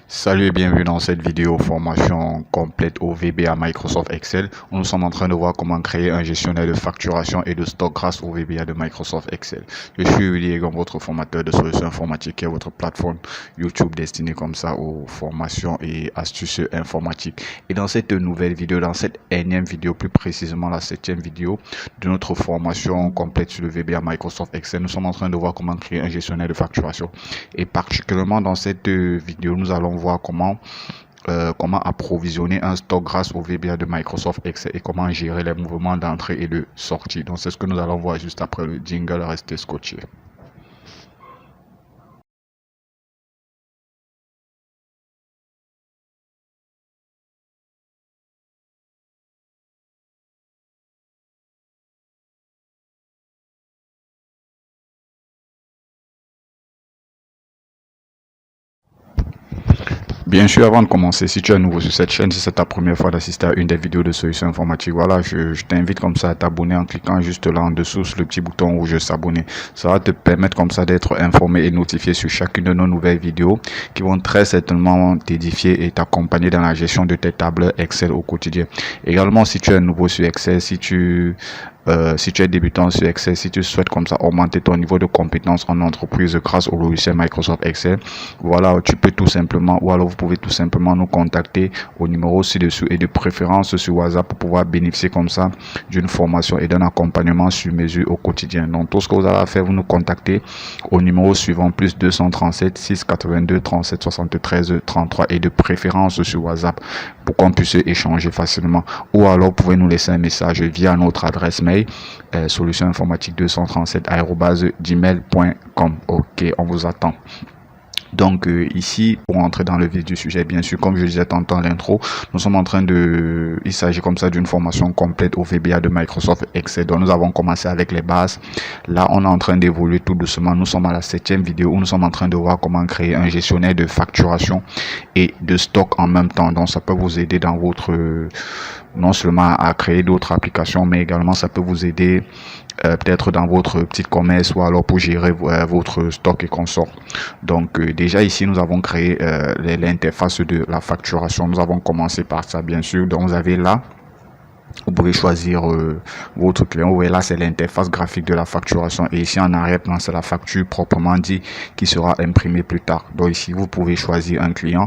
Salut et bienvenue dans cette vidéo formation complète au VBA Microsoft Excel. Nous sommes en train de voir comment créer un gestionnaire de facturation et de stock grâce au VBA de Microsoft Excel. Je suis Willy Egon, votre formateur de solutions informatiques, qui est votre plateforme YouTube destinée comme ça aux formations et astuces informatiques. Et dans cette nouvelle vidéo, dans cette énième vidéo, plus précisément la 7e vidéo de notre formation complète sur le VBA Microsoft Excel, nous sommes en train de voir comment créer un gestionnaire de facturation. Et particulièrement dans cette vidéo, nous allons voir comment approvisionner un stock grâce au VBA de Microsoft Excel et comment gérer les mouvements d'entrée et de sortie. Donc c'est ce que nous allons voir juste après le jingle. Restez scotché. Bien sûr, avant de commencer, si tu es nouveau sur cette chaîne, si c'est ta première fois d'assister à une des vidéos de solutions informatiques, voilà, je t'invite comme ça à t'abonner en cliquant juste là en dessous sur le petit bouton rouge s'abonner. Ça va te permettre comme ça d'être informé et notifié sur chacune de nos nouvelles vidéos qui vont très certainement t'édifier et t'accompagner dans la gestion de tes tableurs Excel au quotidien. Également, si tu es nouveau sur Excel, si tu es débutant sur Excel, si tu souhaites comme ça augmenter ton niveau de compétence en entreprise grâce au logiciel Microsoft Excel, voilà, tu peux tout simplement, ou alors vous pouvez tout simplement nous contacter au numéro ci-dessous et de préférence sur WhatsApp pour pouvoir bénéficier comme ça d'une formation et d'un accompagnement sur mesure au quotidien. Donc tout ce que vous avez à faire, vous nous contactez au numéro suivant plus 237 682 37 73 33 et de préférence sur WhatsApp pour qu'on puisse échanger facilement. Ou alors vous pouvez nous laisser un message via notre adresse mail solution informatique 237@gmail.com. Ok, on vous attend. Donc ici, pour entrer dans le vif du sujet, bien sûr, comme je disais tantôt à l'intro, nous sommes en train de... Il s'agit comme ça d'une formation complète au VBA de Microsoft Excel. Donc nous avons commencé avec les bases. Là, on est en train d'évoluer tout doucement. Nous sommes à la 7e vidéo où nous sommes en train de voir comment créer un gestionnaire de facturation et de stock en même temps. Donc ça peut vous aider dans votre... non seulement à créer d'autres applications, mais également ça peut vous aider peut-être dans votre petit commerce ou alors pour gérer votre stock et consorts. Donc déjà ici nous avons créé l'interface de la facturation. Nous avons commencé par ça bien sûr. Donc vous avez là, vous pouvez choisir votre client. Vous voyez là, c'est l'interface graphique de la facturation. Et ici en arrière-plan, c'est la facture proprement dit qui sera imprimée plus tard. Donc ici, vous pouvez choisir un client.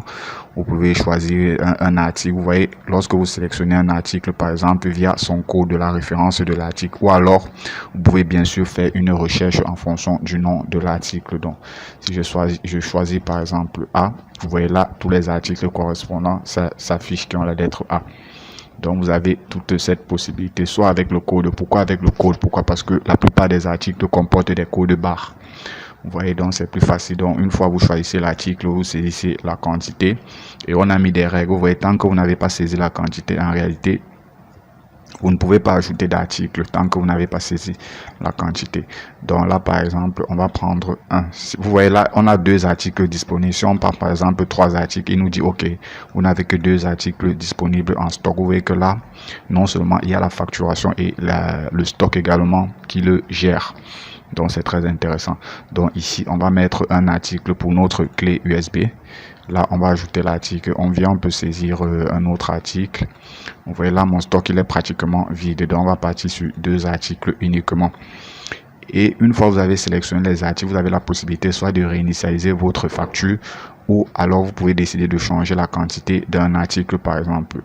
Vous pouvez choisir un article. Vous voyez, lorsque vous sélectionnez un article, par exemple, via son code de la référence de l'article. Ou alors, vous pouvez bien sûr faire une recherche en fonction du nom de l'article. Donc, si je choisis par exemple A, vous voyez là, tous les articles correspondants s'affichent qui ont la lettre A. Donc, vous avez toute cette possibilité, soit avec le code. Pourquoi avec le code? Pourquoi? Parce que la plupart des articles comportent des codes barres. Vous voyez, donc c'est plus facile. Donc, une fois vous choisissez l'article, vous saisissez la quantité. Et on a mis des règles. Vous voyez, tant que vous n'avez pas saisi la quantité, en réalité, vous ne pouvez pas ajouter d'article tant que vous n'avez pas saisi la quantité. Donc là, par exemple, on va prendre un. Vous voyez là, on a 2 articles disponibles. Si on prend par exemple 3 articles, il nous dit, OK, vous n'avez que 2 articles disponibles en stock. Vous voyez que là, non seulement il y a la facturation et le stock également qui le gère. Donc c'est très intéressant. Donc ici, on va mettre un article pour notre clé USB. Là, on va ajouter l'article. On peut saisir un autre article. Vous voyez là, mon stock, il est pratiquement vide. Donc, on va partir sur 2 articles uniquement. Et une fois que vous avez sélectionné les articles, vous avez la possibilité soit de réinitialiser votre facture ou alors vous pouvez décider de changer la quantité d'un article, par exemple.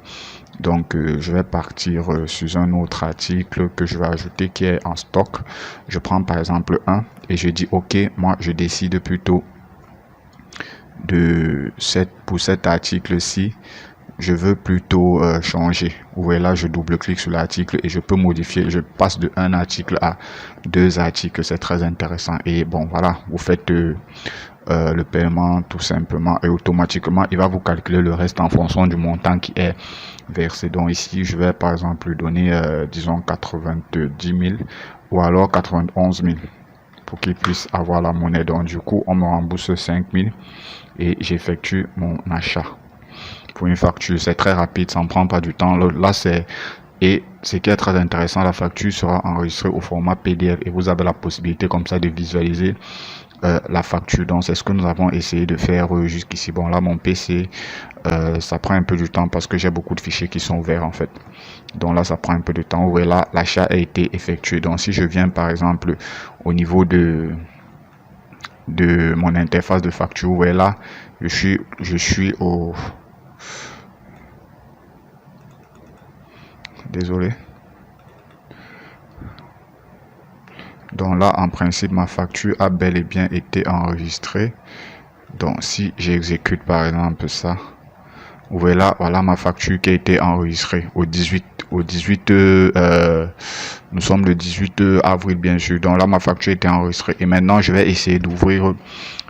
Donc, je vais partir sur un autre article que je vais ajouter qui est en stock. Je prends par exemple un et je dis OK, moi, je décide plutôt pour cet article-ci, je veux plutôt changer. Vous voyez là, je double-clique sur l'article et je peux modifier. Je passe de un article à 2 articles. C'est très intéressant. Et bon, voilà, vous faites le paiement tout simplement et automatiquement, il va vous calculer le reste en fonction du montant qui est versé. Donc ici, je vais par exemple lui donner, disons, 90 000 ou alors 91 000 pour qu'il puisse avoir la monnaie. Donc du coup, on me rembourse 5 000 et j'effectue mon achat. Pour une facture, c'est très rapide, ça ne prend pas du temps. Là, et ce qui est très intéressant, la facture sera enregistrée au format PDF et vous avez la possibilité comme ça de visualiser la facture. Donc c'est ce que nous avons essayé de faire jusqu'ici. Bon là mon PC ça prend un peu du temps parce que j'ai beaucoup de fichiers qui sont ouverts en fait. Donc là ça prend un peu de temps. Ouais, là l'achat a été effectué. Donc si je viens par exemple au niveau de mon interface de facture, ouais, là je suis au, désolé. Donc là en principe ma facture a bel et bien été enregistrée. Donc si j'exécute par exemple ça, voilà, voilà ma facture qui a été enregistrée au 18 nous sommes le 18 avril bien sûr. Donc là ma facture était enregistrée et maintenant je vais essayer d'ouvrir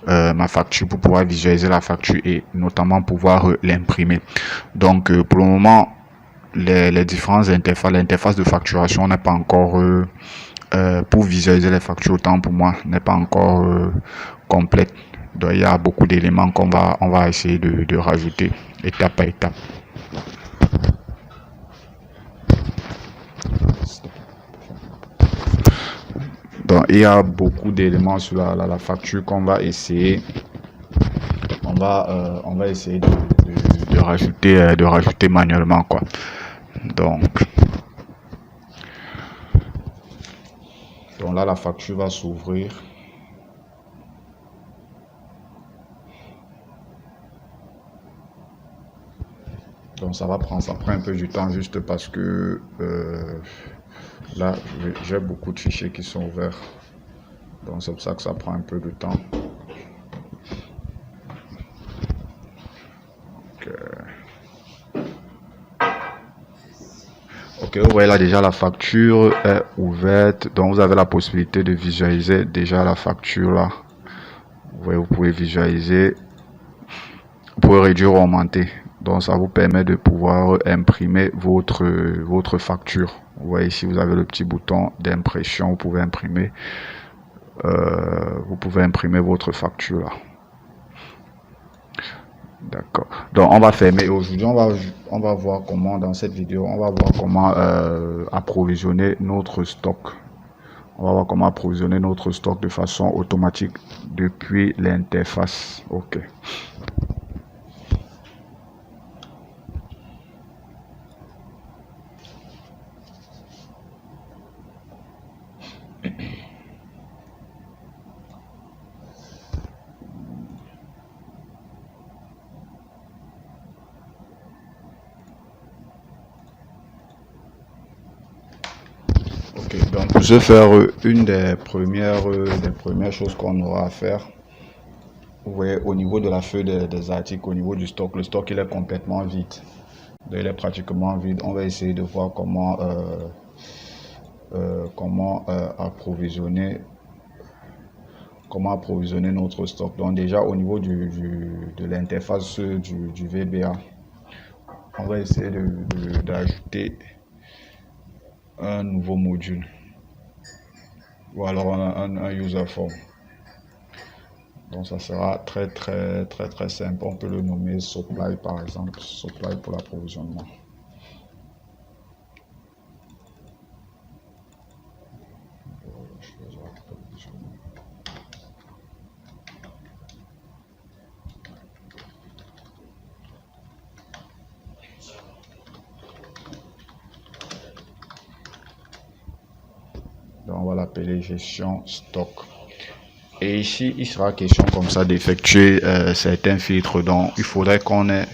ma facture pour pouvoir visualiser la facture et notamment pouvoir l'imprimer. Donc pour le moment les différentes interfaces, l'interface de facturation n'est pas encore pour visualiser les factures, autant pour moi n'est pas encore complète. Donc il y a beaucoup d'éléments on va essayer de rajouter étape par étape. Donc il y a beaucoup d'éléments sur la facture qu'on va essayer, on va essayer de rajouter manuellement quoi. Donc là la facture va s'ouvrir. Donc ça prend un peu du temps juste parce que là j'ai beaucoup de fichiers qui sont ouverts. Donc c'est pour ça que ça prend un peu de temps. Ok, vous voyez là déjà la facture est ouverte. Donc vous avez la possibilité de visualiser déjà la facture là. Vous voyez, vous pouvez visualiser. Vous pouvez réduire ou augmenter. Donc ça vous permet de pouvoir imprimer votre facture. Vous voyez ici vous avez le petit bouton d'impression. Vous pouvez imprimer votre facture là. D'accord. Donc on va fermer. Aujourd'hui on va voir comment dans cette vidéo on va voir comment approvisionner notre stock. On va voir comment approvisionner notre stock de façon automatique depuis l'interface. Ok. Donc pour ce faire, une des premières choses qu'on aura à faire, vous voyez, au niveau de la feuille des articles, au niveau du stock, le stock il est complètement vide. Donc, il est pratiquement vide. On va essayer de voir comment approvisionner notre stock. Donc déjà au niveau de l'interface du VBA, on va essayer d'ajouter un nouveau module ou alors un user form. Donc ça sera très simple. On peut le nommer supply par exemple, supply pour l'approvisionnement. Donc on va l'appeler gestion stock. Et ici, il sera question comme ça d'effectuer certains filtres. Donc il faudrait qu'on ait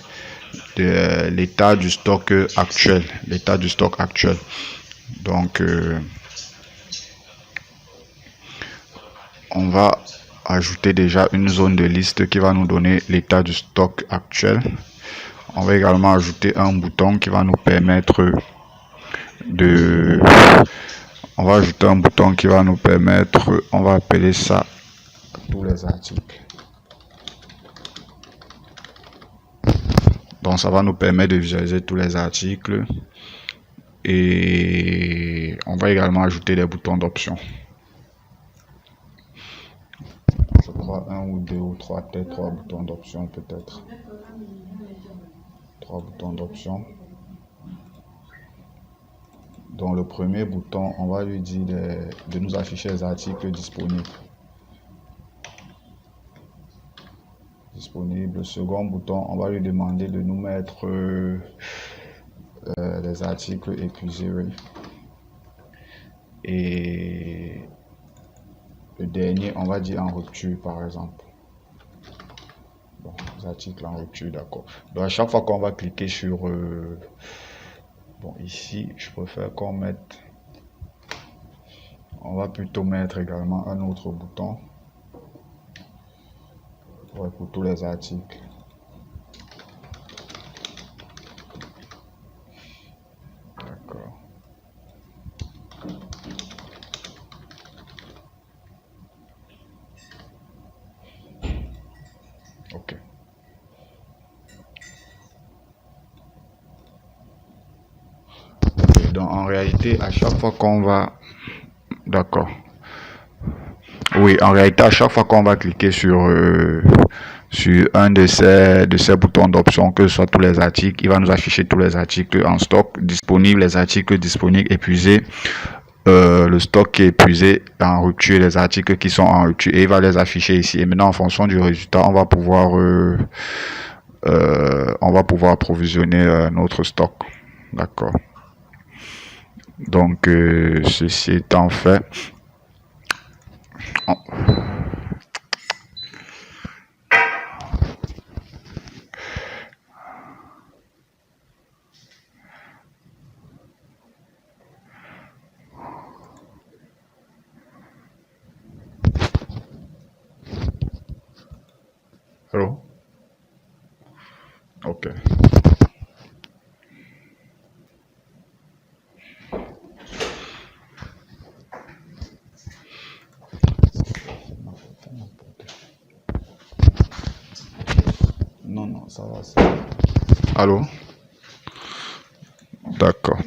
l'état du stock actuel. Donc on va ajouter déjà une zone de liste qui va nous donner l'état du stock actuel. On va également ajouter un bouton qui va nous permettre on va appeler ça tous les articles. Donc ça va nous permettre de visualiser tous les articles et on va également ajouter des boutons d'options. Je crois un ou deux ou trois, peut-être trois boutons d'options peut-être. 3 boutons d'options. Donc le premier bouton, on va lui dire de nous afficher les articles disponibles. disponible. Le second bouton, on va lui demander de nous mettre les articles épuisés. Oui. Et le dernier, on va dire en rupture, par exemple. Bon, les articles en rupture, d'accord. Donc, à chaque fois qu'on va cliquer sur... bon, ici, je préfère qu'on mette... On va plutôt mettre également un autre bouton. Ouais, pour tous les articles. D'accord. Ok. Donc en réalité, à chaque fois qu'on va... D'accord. Oui, en réalité, à chaque fois qu'on va cliquer sur un de ces boutons d'options, que ce soit tous les articles, il va nous afficher tous les articles en stock, disponibles, les articles disponibles, épuisés, le stock qui est épuisé, en rupture, les articles qui sont en rupture, et il va les afficher ici. Et maintenant, en fonction du résultat, on va pouvoir approvisionner notre stock. D'accord. Donc, ceci étant fait, Hello? Ok. Non, non, ça va. Allô? D'accord.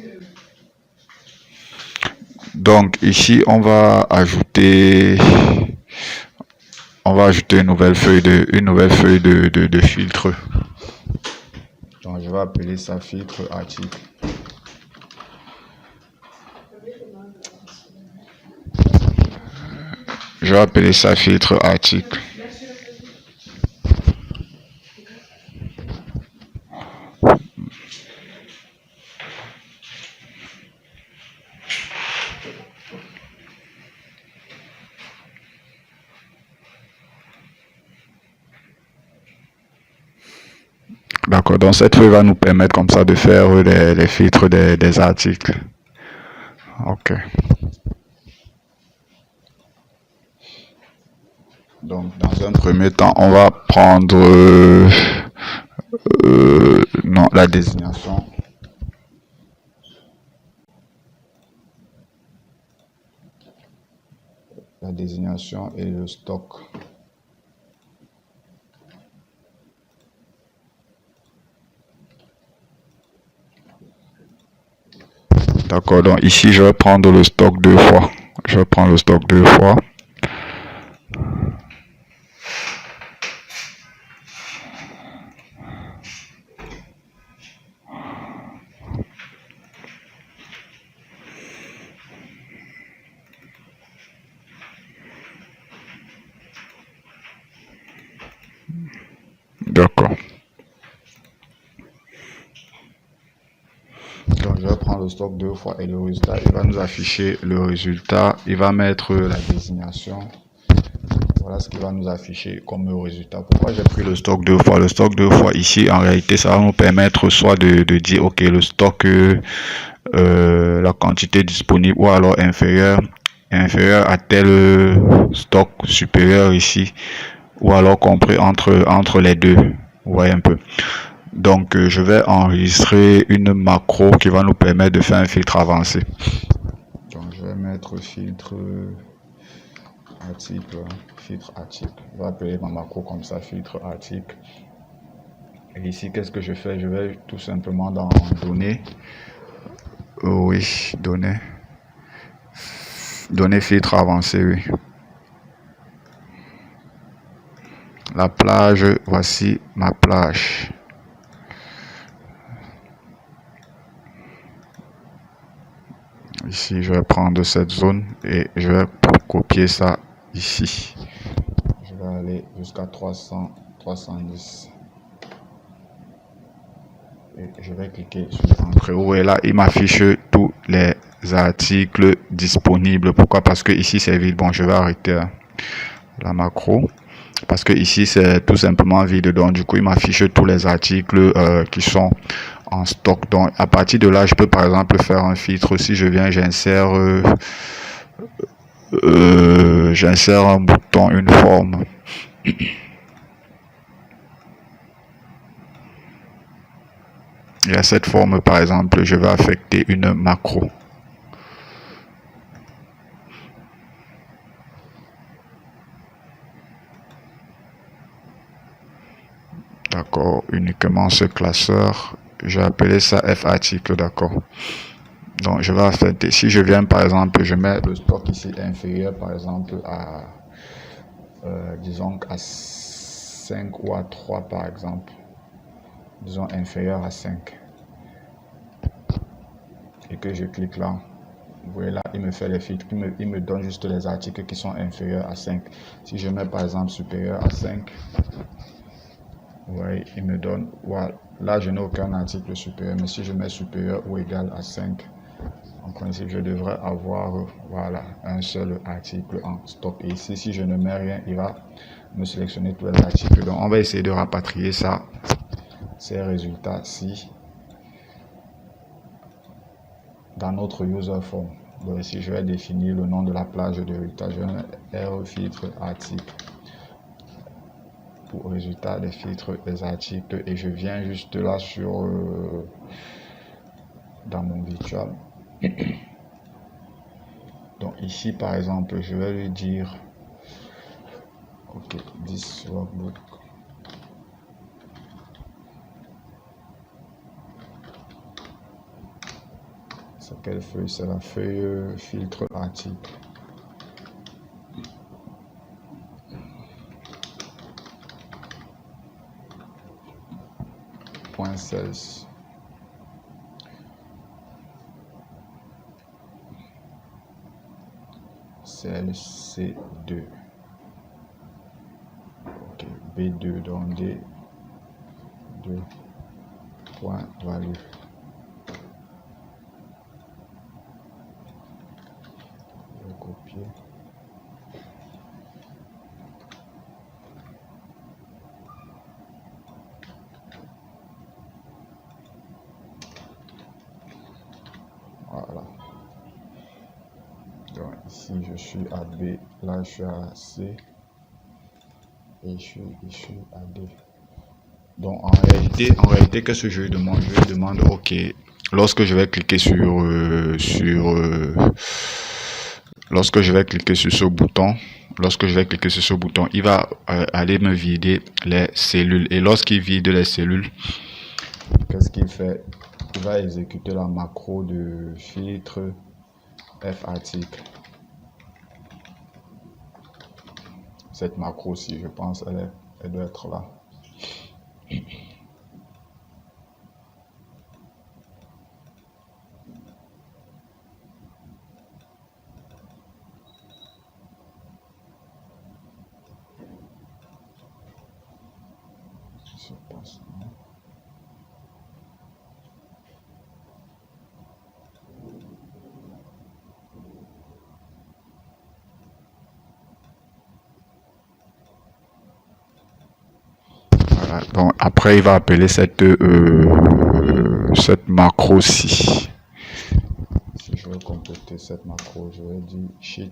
Donc ici, on va ajouter une nouvelle feuille de filtre. Donc je vais appeler ça filtre article. Je vais appeler ça filtre article. D'accord, donc cette feuille va nous permettre comme ça de faire les filtres des articles. Ok. Donc dans un premier temps, on va prendre non, la désignation. La désignation et le stock. D'accord, donc ici je vais prendre le stock deux fois. Je vais prendre le stock deux fois. D'accord. Donc je vais prendre le stock deux fois et le résultat, il va nous afficher le résultat. Il va mettre la désignation. Voilà ce qu'il va nous afficher comme résultat. Pourquoi j'ai pris le stock deux fois? Le stock deux fois ici, en réalité, ça va nous permettre soit de dire, ok, le stock, la quantité disponible ou alors inférieure à tel stock supérieur ici, ou alors compris entre les deux. Vous voyez un peu. Donc, je vais enregistrer une macro qui va nous permettre de faire un filtre avancé. Donc, je vais mettre filtre article, filtre article. Je vais appeler ma macro comme ça, filtre article. Et ici, qu'est-ce que je fais? Je vais tout simplement dans données. Oui, données. Données filtre avancé, oui. La plage, voici ma plage. Ici, je vais prendre cette zone et je vais copier ça ici. Je vais aller jusqu'à 300 310. Et je vais cliquer sur Entrée. Et là, il m'affiche tous les articles disponibles. Pourquoi? Parce que ici, c'est vide. Bon, je vais arrêter la macro. Parce que ici, c'est tout simplement vide. Donc, du coup, il m'affiche tous les articles qui sont en stock. Donc, à partir de là, je peux par exemple faire un filtre. Si je viens, j'insère un bouton, une forme. Et à cette forme, par exemple, je vais affecter une macro. D'accord, uniquement ce classeur. J'ai appelé ça F article, d'accord. Donc, je vais affecter. Si je viens, par exemple, je mets le stock ici inférieur, par exemple, à, disons, à 5 ou à 3, par exemple. Disons, inférieur à 5. Et que je clique là. Vous voyez là, il me fait les filtres. Il me donne juste les articles qui sont inférieurs à 5. Si je mets, par exemple, supérieur à 5, ouais, il me donne, voilà. Là, je n'ai aucun article supérieur, mais si je mets supérieur ou égal à 5, en principe, je devrais avoir, voilà, un seul article en stock. Et ici, si je ne mets rien, il va me sélectionner tous les articles. Donc, on va essayer de rapatrier ça, ces résultats-ci, dans notre user form. Donc, ici, je vais définir le nom de la plage de résultats. Je vais mettre R filtre article. Pour résultat des filtres des articles, et je viens juste là sur dans mon virtual. Donc ici par exemple, je vais lui dire ok, this workbook, c'est quelle feuille? C'est la feuille filtre article. Point 16. CLC2. Ok, B2 donc D 2 point value. Je vais copier. Voilà. Donc ici je suis à B, là je suis à C et je suis à D. Donc en réalité qu'est-ce que je lui demande? Je lui demande ok, lorsque je vais cliquer lorsque je vais cliquer sur ce bouton, il va aller me vider les cellules. Et lorsqu'il vide les cellules, qu'est-ce qu'il fait? Il va exécuter la macro de filtre F article. Cette macro-ci, je pense, elle doit être là. Je pense. Voilà. Donc après il va appeler cette macro-ci. Si je veux compléter cette macro, je vais dire sheet.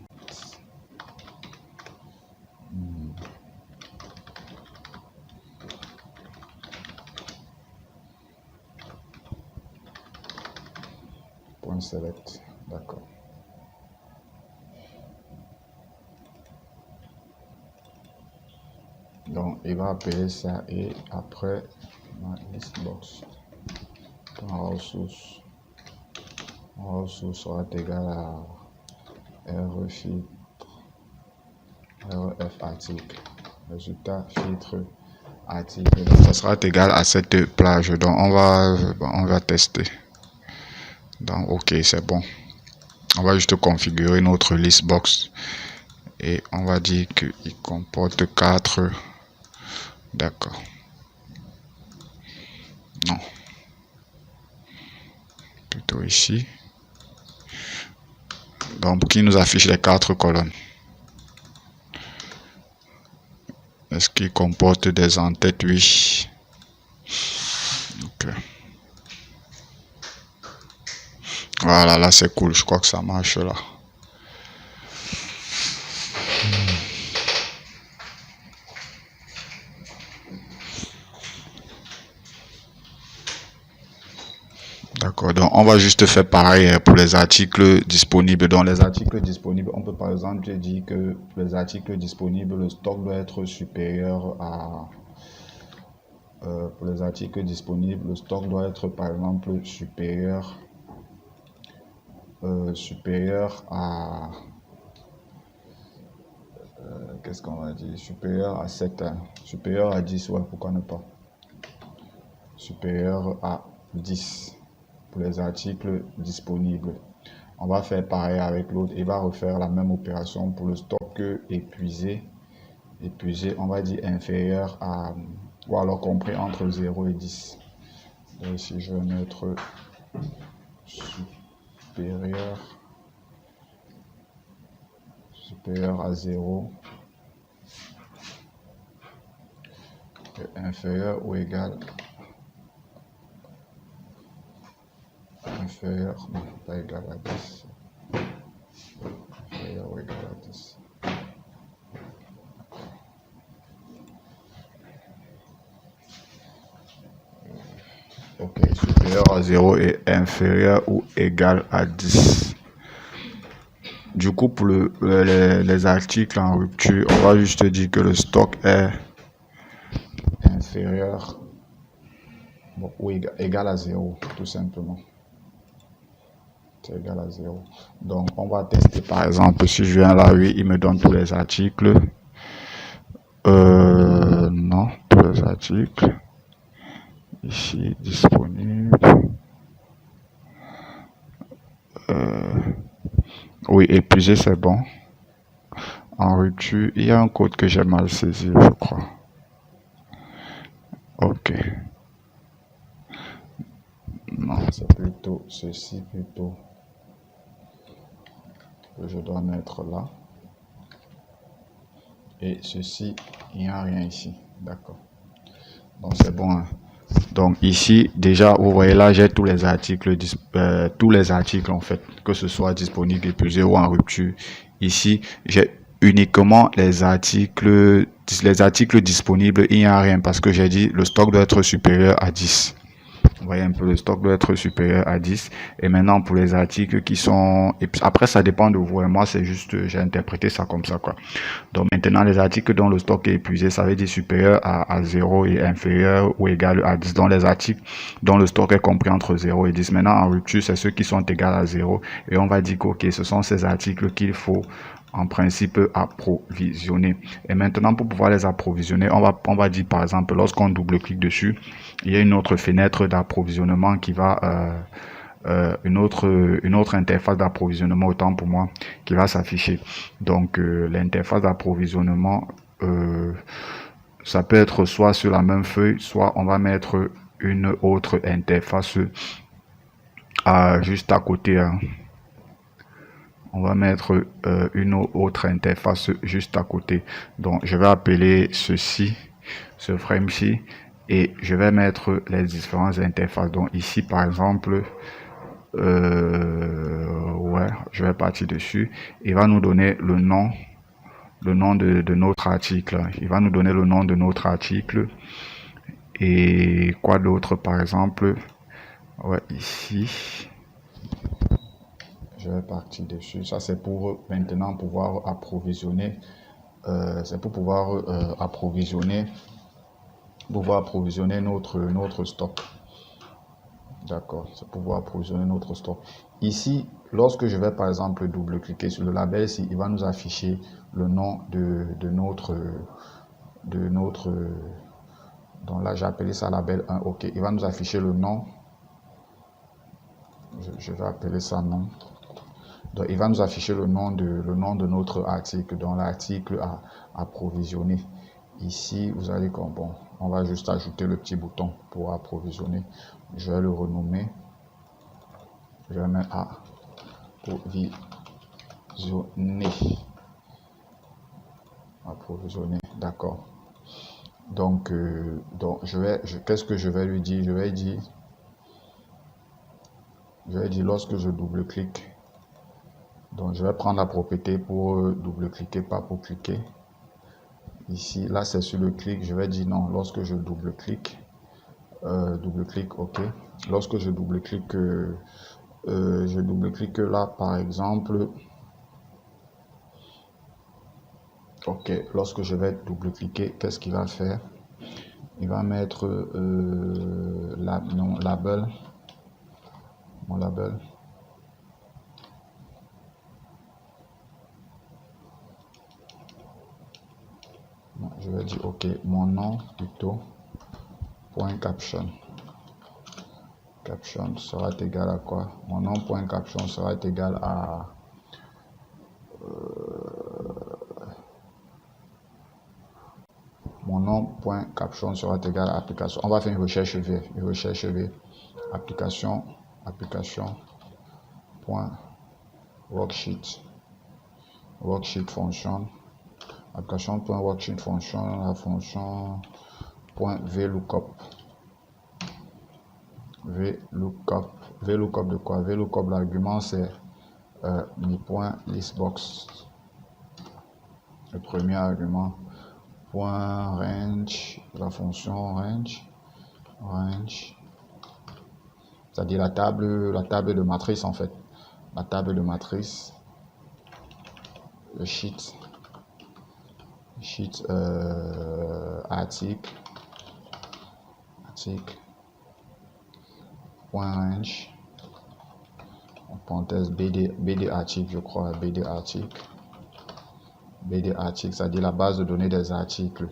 Point select, d'accord. Donc il va appeler ça et après ma listbox ressource sera égal à rf article, résultat filtre article. Donc, ça sera égal à cette plage. Donc on va tester. Donc ok, c'est bon. On va juste configurer notre listbox et on va dire qu'il comporte 4 D'accord. Non. Plutôt ici. Donc, qui nous affiche les 4 colonnes. Est-ce qu'il comporte des en-têtes? Oui. Ok. Voilà, là c'est cool. Je crois que ça marche là. D'accord, donc on va juste faire pareil pour les articles disponibles. Dans les articles disponibles, on peut par exemple dire que les articles disponibles, le stock doit être supérieur à... pour les articles disponibles, le stock doit être par exemple supérieur à... qu'est-ce qu'on va dire? Supérieur à 7, hein. Supérieur à 10, ouais, pourquoi ne pas? Supérieur à 10 pour les articles disponibles. On va faire pareil avec l'autre. Il va refaire la même opération pour le stock épuisé. Épuisé, on va dire inférieur à, ou alors compris entre 0 et 10. Donc ici, je vais mettre supérieur à 0 et inférieur ou égal inférieur, non, pas égal à 10. Inférieur ou égal à 10. Ok, supérieur à 0 et inférieur ou égal à 10. Du coup, pour les articles en rupture, on va juste dire que le stock est inférieur, bon, ou égal à 0, tout simplement. C'est égal à 0. Donc, on va tester par exemple, si je viens là, oui, il me donne tous les articles. Non, tous les articles. Ici, disponible. Oui, épuisé, c'est bon. En rupture, il y a un code que j'ai mal saisi, je crois. Ok. Non, c'est plutôt ceci, plutôt que je dois mettre là. Et ceci, il n'y a rien ici. D'accord. Donc, c'est bon, hein. Donc ici, déjà, vous voyez là, j'ai tous les articles en fait, que ce soit disponible, épuisé ou en rupture. Ici, j'ai uniquement les articles disponibles. Il n'y a rien parce que j'ai dit le stock doit être supérieur à 10. Vous voyez un peu, le stock doit être supérieur à 10. Et maintenant, pour les articles qui sont... Et après, ça dépend de vous. Et moi, c'est juste, j'ai interprété ça comme ça, quoi. Donc maintenant, les articles dont le stock est épuisé, ça veut dire supérieur à 0 et inférieur ou égal à 10. Donc les articles dont le stock est compris entre 0 et 10. Maintenant, en rupture, c'est ceux qui sont égaux à 0. Et on va dire que, ok, ce sont ces articles qu'il faut en principe approvisionner. Et maintenant, pour pouvoir les approvisionner, on va dire par exemple, lorsqu'on double-clique dessus, il y a une autre fenêtre d'approvisionnement qui va... une autre interface d'approvisionnement, autant pour moi, qui va s'afficher. Donc l'interface d'approvisionnement, ça peut être soit sur la même feuille, soit on va mettre une autre interface juste à côté, hein. On va mettre une autre interface juste à côté. Donc je vais appeler ceci, ce frame-ci, et je vais mettre les différentes interfaces. Donc ici par exemple, ouais, je vais partir dessus. Il va nous donner le nom de notre article. Il va nous donner le nom de notre article. Et quoi d'autre, par exemple? Ouais, ici. Je vais partir dessus. Ça, c'est pour maintenant pouvoir approvisionner. C'est pour pouvoir approvisionner notre stock. D'accord, c'est pour pouvoir approvisionner notre stock. Ici, lorsque je vais par exemple double-cliquer sur le label, ici, il va nous afficher le nom de notre... Donc là, j'ai appelé ça label 1. OK, il va nous afficher le nom. Je vais appeler ça nom. Donc, il va nous afficher le nom de notre article, dans l'article à approvisionner. ici, vous allez comme bon, on va juste ajouter le petit bouton pour approvisionner. Je vais le renommer. Je vais mettre approvisionner. Approvisionner, d'accord. Donc qu'est-ce que je vais lui dire? Je vais dire lorsque je double-clique. Donc, je vais prendre la propriété pour double-cliquer, pas pour cliquer. Ici, là, c'est sur le clic. Je vais dire non. Lorsque je double-clique, OK. Lorsque je double-clique là, par exemple. OK. Lorsque je vais double-cliquer, qu'est-ce qu'il va faire? Il va mettre mon label. Je vais dire OK, mon nom plutôt, point caption. Caption sera égal à quoi? Mon nom point caption sera égal à mon nom point caption sera égal à application. On va faire une recherche V. Application point worksheet fonction. Application point worksheet fonction, la fonction point VLOOKUP. VLOOKUP de quoi? VLOOKUP, l'argument c'est mi point listbox. Le premier argument, point range, la fonction range, c'est-à-dire la table de matrice en fait. La table de matrice, le sheet article, point range, en parenthèse BD article, je crois, BD article, c'est-à-dire la base de données des articles.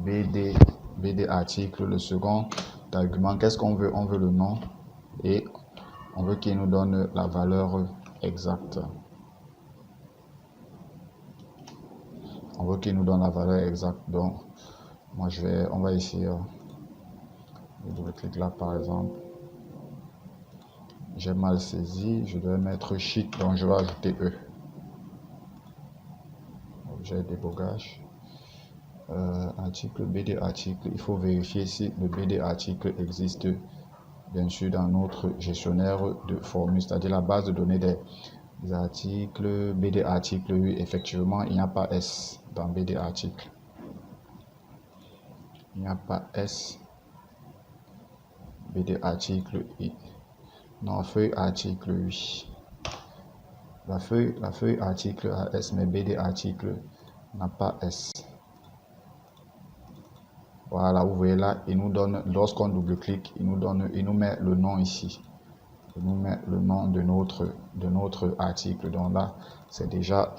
BD article, le second argument, qu'est-ce qu'on veut? On veut le nom et on veut qu'il nous donne la valeur exacte. On veut qu'il nous donne la valeur exacte. Donc, moi on va essayer. Je double-clique là par exemple. J'ai mal saisi. Je dois mettre sheet, donc je vais ajouter E. Objet débogage. Article, BD article. Il faut vérifier si le BD article existe bien sûr dans notre gestionnaire de formules, c'est-à-dire la base de données des articles. BD article, oui, effectivement, il n'y a pas S dans BD article. Il n'y a pas S. BD article, oui. Non, feuille article, oui. La feuille article a S, mais BD article n'a pas S. Voilà, vous voyez là, il nous donne, lorsqu'on double-clique, il nous met le nom ici. Il nous met le nom de notre article. Donc là, c'est déjà,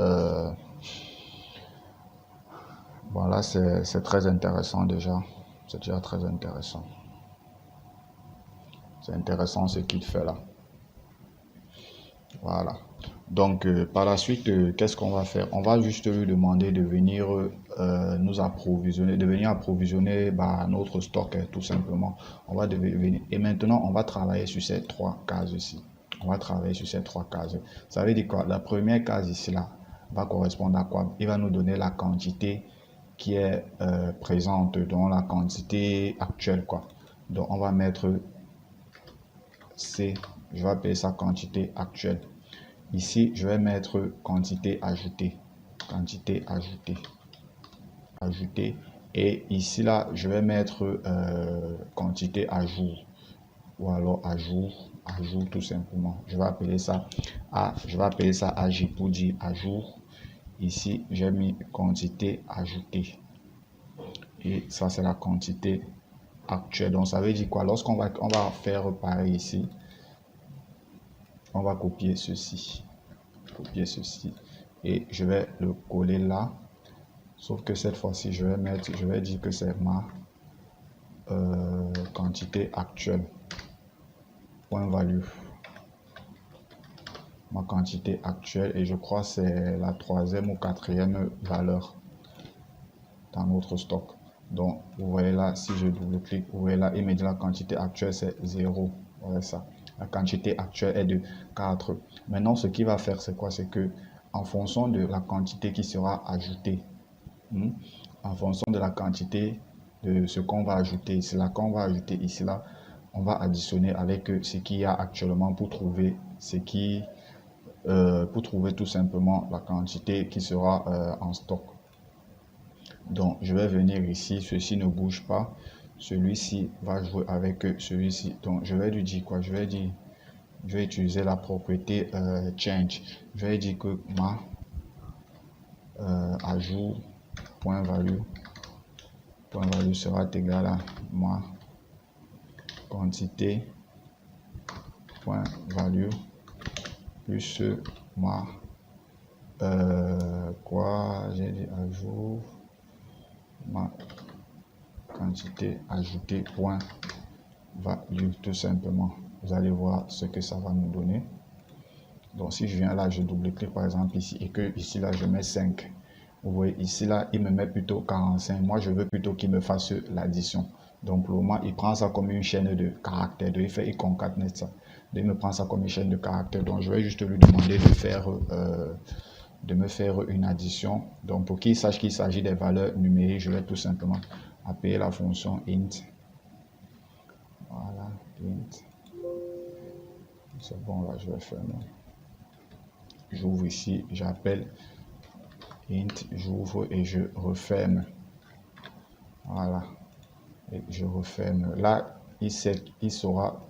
voilà, c'est très intéressant déjà. C'est déjà très intéressant. C'est intéressant ce qu'il fait là. Voilà. Donc, par la suite, qu'est-ce qu'on va faire? On va juste lui demander de venir nous approvisionner, notre stock, tout simplement. On va devenir. Et maintenant, on va travailler sur ces trois cases ici. Ça veut dire quoi? La première case ici, là, va correspondre à quoi? Il va nous donner la quantité qui est présente, dans la quantité actuelle, quoi. Donc, on va mettre C. Je vais appeler ça quantité actuelle. Ici, je vais mettre quantité ajoutée. Et ici, là, je vais mettre quantité à jour. Ou alors à jour tout simplement. Je vais appeler ça AJ pour dire à jour. Ici, j'ai mis quantité ajoutée. Et ça, c'est la quantité actuelle. Donc, ça veut dire quoi? Lorsqu'on va faire pareil ici, on va copier ceci et je vais le coller là, sauf que cette fois-ci je vais dire que c'est ma quantité actuelle, point value, ma quantité actuelle, et je crois c'est la troisième ou quatrième valeur. dans notre stock. Donc, vous voyez là, si je double-clique, vous voyez là, il me dit la quantité actuelle, c'est 0. Voilà ça. La quantité actuelle est de 4. Maintenant, ce qu'il va faire, c'est quoi? C'est que en fonction de la quantité qui sera ajoutée, en fonction de la quantité de ce qu'on va ajouter ici, là, qu'on va ajouter ici, là, on va additionner avec ce qu'il y a actuellement pour trouver pour trouver tout simplement la quantité qui sera en stock. Donc, je vais venir ici, ceci ne bouge pas. Celui-ci va jouer avec celui-ci. Donc, je vais lui dire quoi? Je vais utiliser la propriété change. Je vais dire que ma ajout point value sera égal à ma quantité point value plus ma quoi j'ai dit ajout ma quantité ajoutée point value tout simplement. Vous allez voir ce que ça va nous donner. Donc si je viens là, je double-clique par exemple ici et que ici là je mets 5. Vous voyez ici là, il me met plutôt 45. Moi je veux plutôt qu'il me fasse l'addition. Donc pour le moment, il prend ça comme une chaîne de caractères. Donc il concatène ça. Donc il me prend ça comme une chaîne de caractères. Donc je vais juste lui demander de me faire une addition. Donc pour qu'il sache qu'il s'agit des valeurs numériques, je vais tout simplement appeler la fonction int. Voilà, int. C'est bon, là je vais fermer. J'ouvre ici, j'appelle int, j'ouvre et je referme. Voilà, et je referme. Là, il saura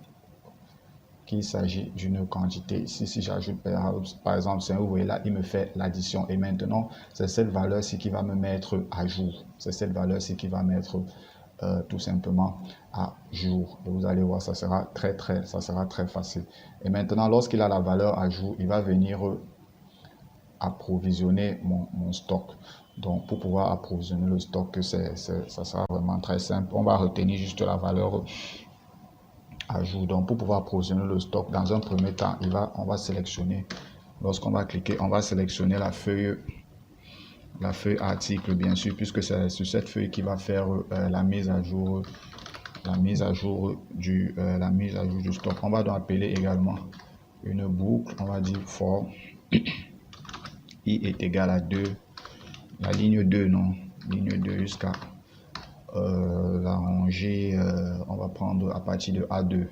qu'il s'agit d'une quantité. Ici, si j'ajoute par exemple 5, vous voyez là, il me fait l'addition. Et maintenant, c'est cette valeur-ci qui va me mettre à jour. C'est cette valeur-ci qui va mettre tout simplement à jour. Et vous allez voir, ça sera très facile. Et maintenant, lorsqu'il a la valeur à jour, il va venir approvisionner mon stock. Donc, pour pouvoir approvisionner le stock, ça sera vraiment très simple. On va retenir juste la valeur à jour. Donc, pour pouvoir approvisionner le stock, dans un premier temps, on va sélectionner, lorsqu'on va cliquer, on va sélectionner la feuille article, bien sûr, puisque c'est sur cette feuille qui va faire la mise à jour du stock. On va donc appeler également une boucle. On va dire for i est égal à 2, la ligne 2, non, ligne 2 jusqu'à la rangée, on va prendre à partir de A2.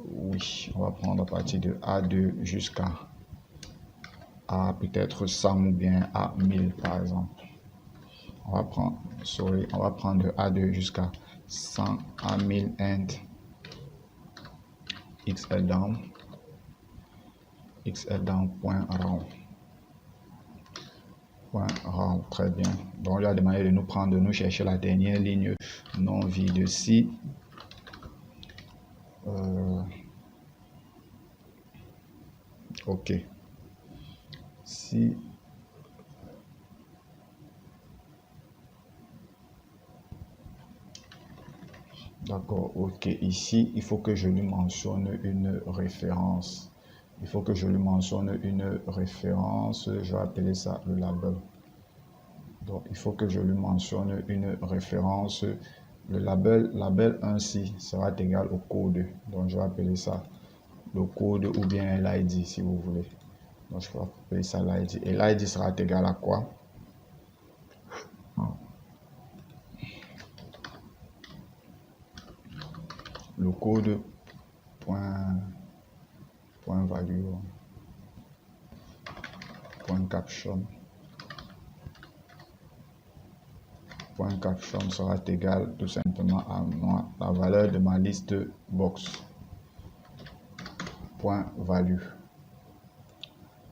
Oui, on va prendre à partir de A2 jusqu'à peut-être 100 ou bien à 1000 par exemple. On va prendre de A2 jusqu'à 100 à 1000 and xl down point round. Très bien. Donc, on lui a demandé de nous chercher la dernière ligne non vide. Si ok. Si d'accord, ok. Ici, il faut que je lui mentionne une référence. Je vais appeler ça le label. Donc, il faut que je lui mentionne une référence. Le label 1C sera égal au code. Donc, je vais appeler ça le code ou bien l'ID si vous voulez. Donc, je vais appeler ça l'ID. Et l'ID sera égal à quoi? Le code point value caption sera égal tout simplement à la valeur de ma liste box point value.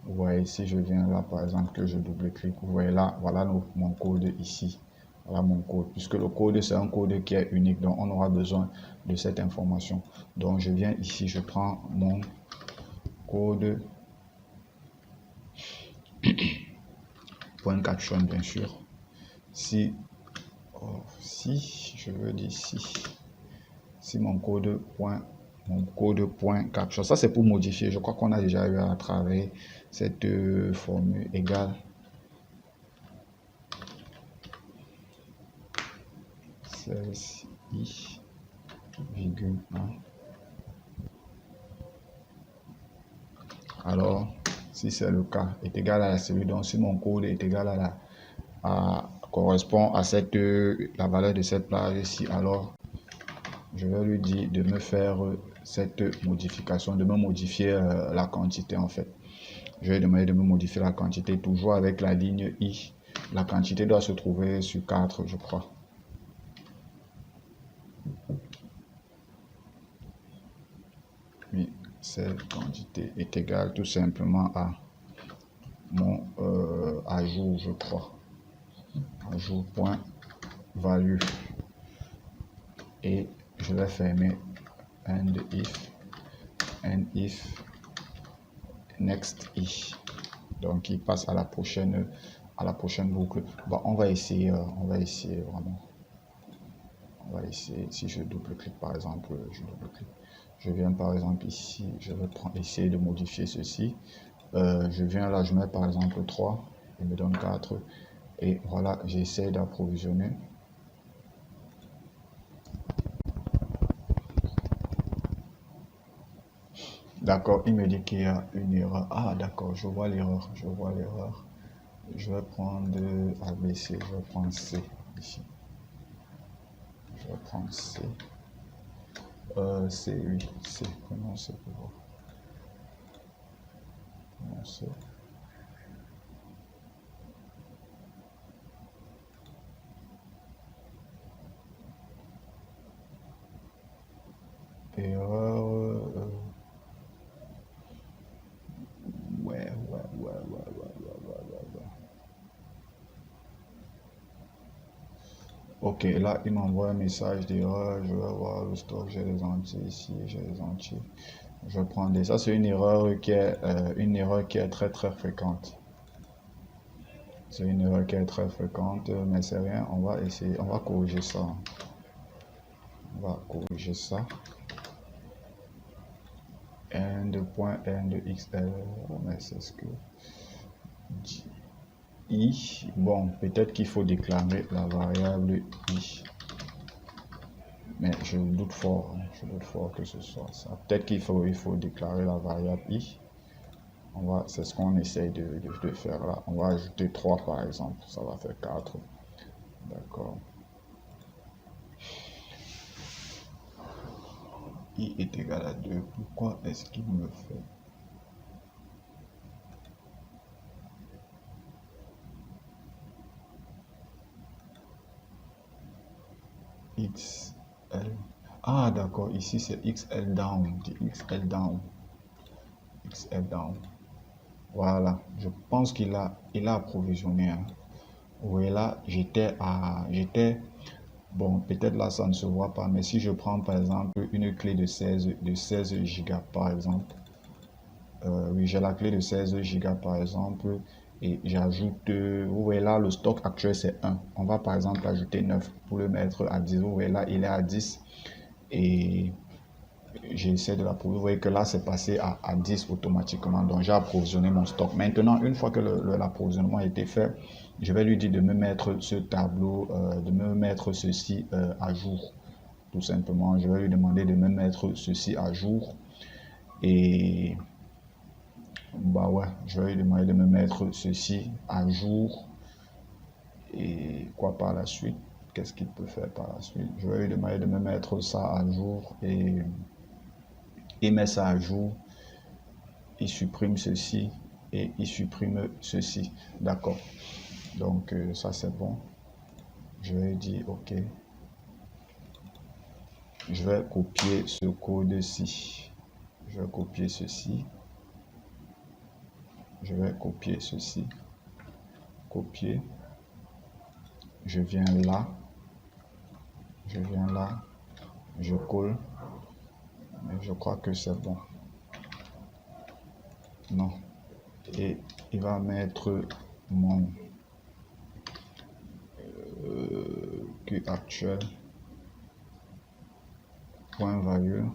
Vous voyez, si je viens là par exemple que je double-clique, vous voyez là, voilà mon code ici. Voilà mon code, puisque le code c'est un code qui est unique, donc on aura besoin de cette information. Donc je viens ici, je prends mon code point caption bien sûr. Si je veux dire si mon code point caption, ça c'est pour modifier. Je crois qu'on a déjà eu à travailler cette formule égale 16 i virgule 1. Alors, si c'est le cas, est égal à la série, donc si mon code est égal correspond à la valeur de cette plage ici, alors je vais lui dire de me faire cette modification, de me modifier la quantité en fait. Je vais demander de me modifier la quantité, toujours avec la ligne i. La quantité doit se trouver sur 4, je crois. Oui, cette quantité est égale tout simplement à mon ajout, je crois. Ajout point value. Et je vais fermer and if next i. Donc il passe à la prochaine boucle. Bon, on va essayer vraiment. On va essayer. Si je double-clique par exemple, je viens par exemple ici, je vais essayer de modifier ceci. Je viens là, je mets par exemple 3, il me donne 4. Et voilà, j'essaie d'approvisionner. D'accord, il me dit qu'il y a une erreur. Ah, d'accord, je vois l'erreur. Je vais prendre ABC, je vais prendre C ici. Je vais prendre C. C, oui, C. Comment C pour voir? Comment C? Erreur. Ouais. Ok, là, il m'envoie un message d'erreur. Je vais voir le stock. J'ai les entiers ici. J'ai les entiers. Je vais prendre des. Ça, c'est une erreur qui est très fréquente. C'est une erreur qui est très fréquente, mais c'est rien. On va essayer. On va corriger ça. On va corriger ça. End.endxl. Mais c'est ce que. I. Bon, peut-être qu'il faut déclarer la variable i. Mais je doute fort que ce soit ça. Peut-être qu'il faut déclarer la variable i. C'est ce qu'on essaye de faire là. On va ajouter 3 par exemple. Ça va faire 4. D'accord. I est égal à 2. Pourquoi est-ce qu'il me fait XL? Ah d'accord, ici c'est XL down. XL down. XL down. Voilà, je pense qu'il a approvisionné. Hein. Oui, là, bon, peut-être là, ça ne se voit pas, mais si je prends par exemple une clé de 16 Go par exemple, oui, j'ai la clé de 16 Go par exemple, et j'ajoute, vous voyez là, le stock actuel c'est 1. On va par exemple ajouter 9 pour le mettre à 10. Vous voyez là, il est à 10 et j'essaie de l'approvisionner. Vous voyez que là, c'est passé à 10 automatiquement. Donc, j'ai approvisionné mon stock. Maintenant, une fois que l'approvisionnement a été fait, je vais lui dire de me mettre ce tableau, de me mettre ceci à jour. Tout simplement, je vais lui demander de me mettre ceci à jour. Et bah ouais, je vais lui demander de me mettre ceci à jour. Et quoi par la suite? Qu'est-ce qu'il peut faire par la suite? Je vais lui demander de me mettre ça à jour et il met ça à jour, il supprime ceci et il supprime ceci. D'accord. Donc ça c'est bon. Je vais dire OK. Je vais copier ce code-ci. Je vais copier ceci. Je vais copier ceci. Copier. Je viens là. Je viens là. Je colle. Mais je crois que c'est bon. Non. Et il va mettre mon Q actuel point value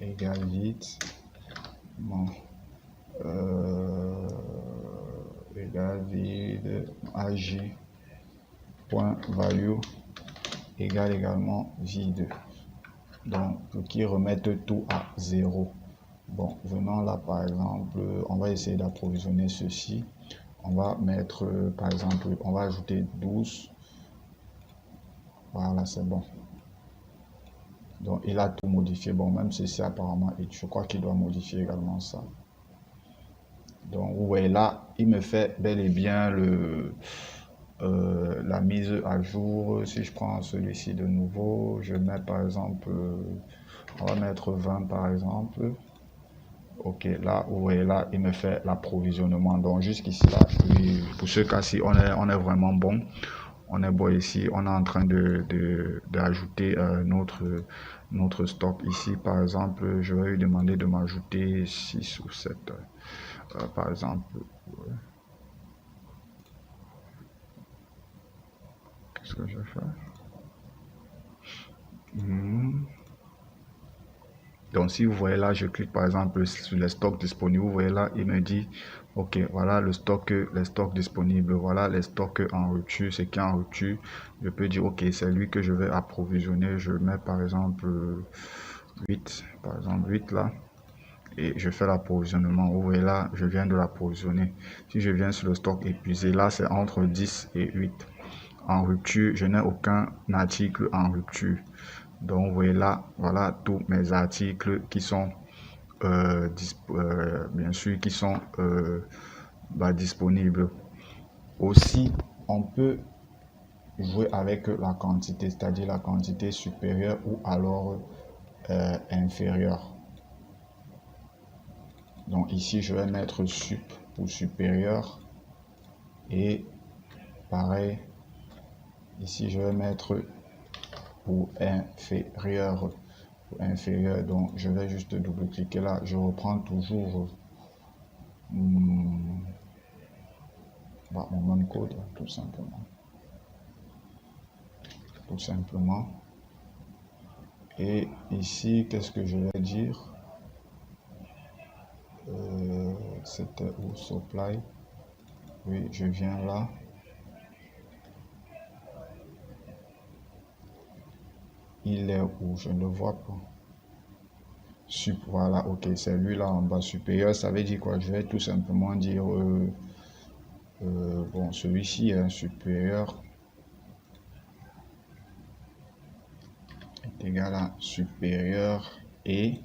égale vide mon égale vide ag point value égale également vide. Donc, pour qu'ils remettent tout à 0. Bon, venons là, par exemple, on va essayer d'approvisionner ceci. On va mettre, par exemple, on va ajouter 12. Voilà, c'est bon. Donc, il a tout modifié. Bon, même ceci, apparemment, et je crois qu'il doit modifier également ça. Donc, vous voyez là, il me fait bel et bien la mise à jour. Si je prends celui-ci de nouveau, je mets par exemple, on va mettre 20 par exemple. Ok, là, vous voyez là, il me fait l'approvisionnement. Donc, jusqu'ici, là, pour ce cas-ci, on est vraiment bon. On est bon ici. On est en train d'ajouter notre stock ici. Par exemple, je vais lui demander de m'ajouter 6 ou 7. Par exemple. Qu'est-ce que je vais faire? Donc, si vous voyez là, je clique par exemple sur les stocks disponibles. Vous voyez là, il me dit, ok, voilà les stocks disponibles. Voilà les stocks en rupture. Ce qui est en rupture, je peux dire, ok, c'est lui que je vais approvisionner. Je mets par exemple 8, par exemple 8 là. Et je fais l'approvisionnement. Vous voyez là, je viens de l'approvisionner. Si je viens sur le stock épuisé, là, c'est entre 10 et 8. En rupture, je n'ai aucun article en rupture. Donc, vous voyez là, voilà tous mes articles qui sont, bien sûr, qui sont disponibles. Aussi, on peut jouer avec la quantité, c'est-à-dire la quantité supérieure ou alors inférieure. Donc ici, je vais mettre sup pour supérieur. Et pareil, ici, je vais mettre pour inférieur. Donc, je vais juste double-cliquer là. Je reprends toujours mon même code, tout simplement. Tout simplement. Et ici, qu'est-ce que je vais dire? C'était où? Supply. Oui, je viens là. Il est où? Je ne le vois pas. Voilà, ok, c'est lui là en bas supérieur. Ça veut dire quoi? Je vais tout simplement dire bon, celui-ci est supérieur est égal à supérieur et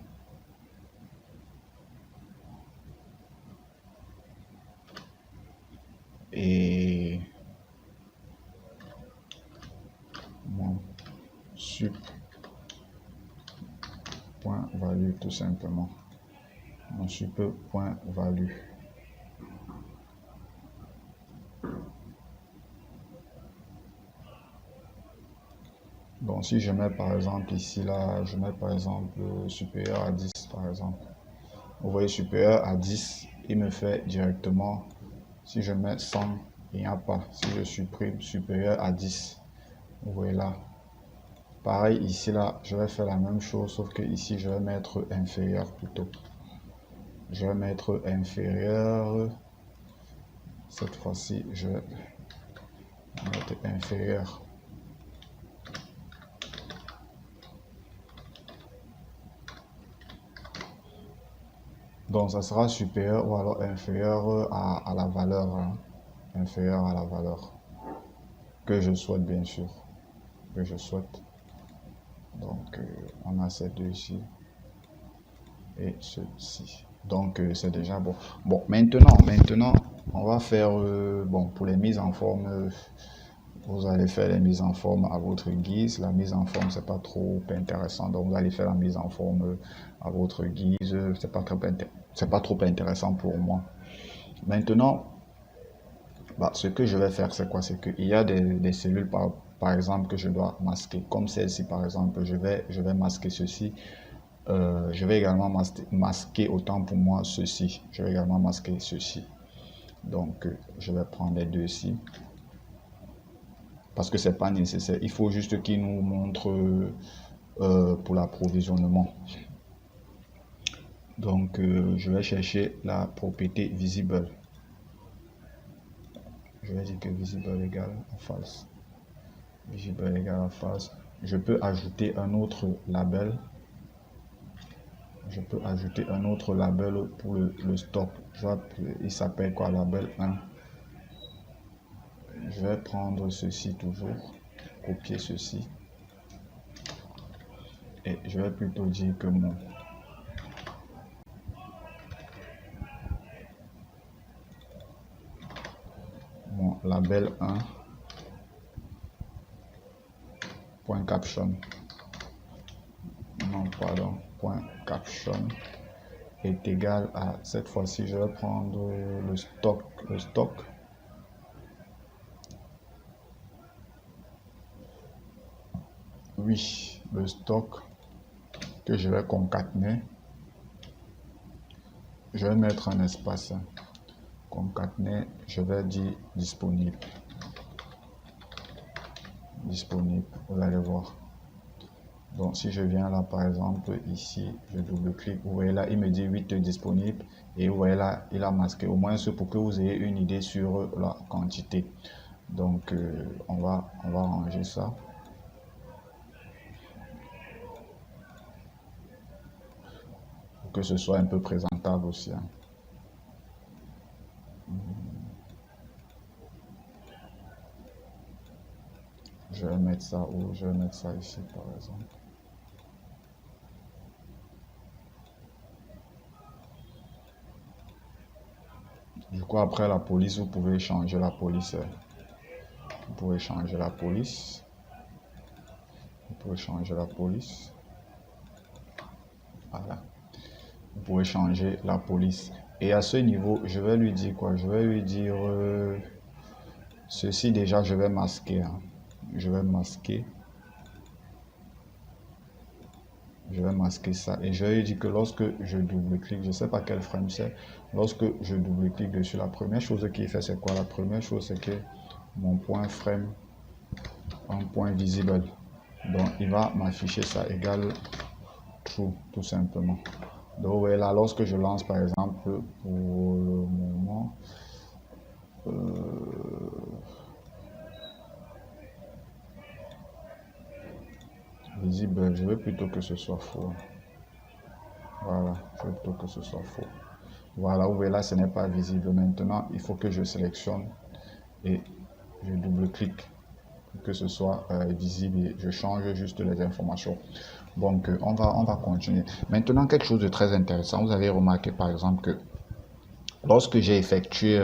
mon sup point value, tout simplement. Mon sup point value. Donc si je mets par exemple ici là, je mets par exemple supérieur à 10 par exemple. Vous voyez supérieur à 10, il me fait directement. Si je mets 100, il n'y a pas. Si je supprime supérieur à 10, vous voyez là. Pareil ici là, je vais faire la même chose, sauf que ici je vais mettre inférieur plutôt. Je vais mettre inférieur. Cette fois-ci, je vais mettre inférieur. Donc ça sera supérieur ou alors inférieur à la valeur. Hein. Inférieur à la valeur que je souhaite, bien sûr. Que je souhaite. Donc on a ces deux ici. Et ceci. Donc c'est déjà bon. Bon, maintenant, on va faire bon pour les mises en forme. Vous allez faire les mises en forme à votre guise. La mise en forme, c'est pas trop intéressant. Donc vous allez faire la mise en forme à votre guise. C'est pas trop intéressant pour moi. Maintenant, ce que je vais faire, c'est quoi? C'est qu'il y a des cellules par exemple que je dois masquer. Comme celle-ci par exemple, je vais masquer ceci. Je vais également masquer autant pour moi ceci. Je vais également masquer ceci. Donc, je vais prendre les deux ici. Parce que c'est pas nécessaire. Il faut juste qu'il nous montre pour l'approvisionnement. Donc, je vais chercher la propriété visible. Je vais dire que visible égale à false. Visible égale à false. je peux ajouter un autre label. Je peux ajouter un autre label pour le stock. Il s'appelle quoi? Label 1. Je vais prendre ceci toujours, copier ceci. Et je vais plutôt dire que mon label 1 point caption, non pardon, point caption est égal à, cette fois-ci je vais prendre le stock, oui, le stock que je vais concaténer. Je vais mettre un espace concaténer, je vais dire disponible. Vous allez voir. Donc si je viens là par exemple ici, je double-clique, vous voyez là il me dit 8 disponible et vous voyez là il a masqué, au moins ce pour que vous ayez une idée sur la quantité. Donc on va ranger ça. Pour que ce soit un peu présentable aussi. Hein. Je vais mettre ça où? Je vais mettre ça ici par exemple. Du coup, après la police, vous pouvez changer la police. Vous pouvez changer la police. Vous pouvez changer la police. Voilà. Vous pouvez changer la police. Et à ce niveau, je vais lui dire quoi? Je vais lui dire ceci déjà, je vais masquer. Hein. Je vais masquer. Je vais masquer ça. Et je vais lui dire que lorsque je double-clique, je ne sais pas quel frame c'est, lorsque je double-clique dessus, la première chose qu'il fait, c'est quoi? La première chose, c'est que mon point frame, un point visible. Donc, il va m'afficher ça égale true, tout simplement. Donc, ouais, là, lorsque je lance, par exemple, pour le moment, visible, je veux plutôt que ce soit faux. Voilà, je veux plutôt que ce soit faux. Voilà, vous voyez là, ce n'est pas visible. Maintenant, il faut que je sélectionne et je double-clique pour que ce soit visible et je change juste les informations. Donc, on va continuer. Maintenant, quelque chose de très intéressant. Vous avez remarqué, par exemple, que lorsque j'ai effectué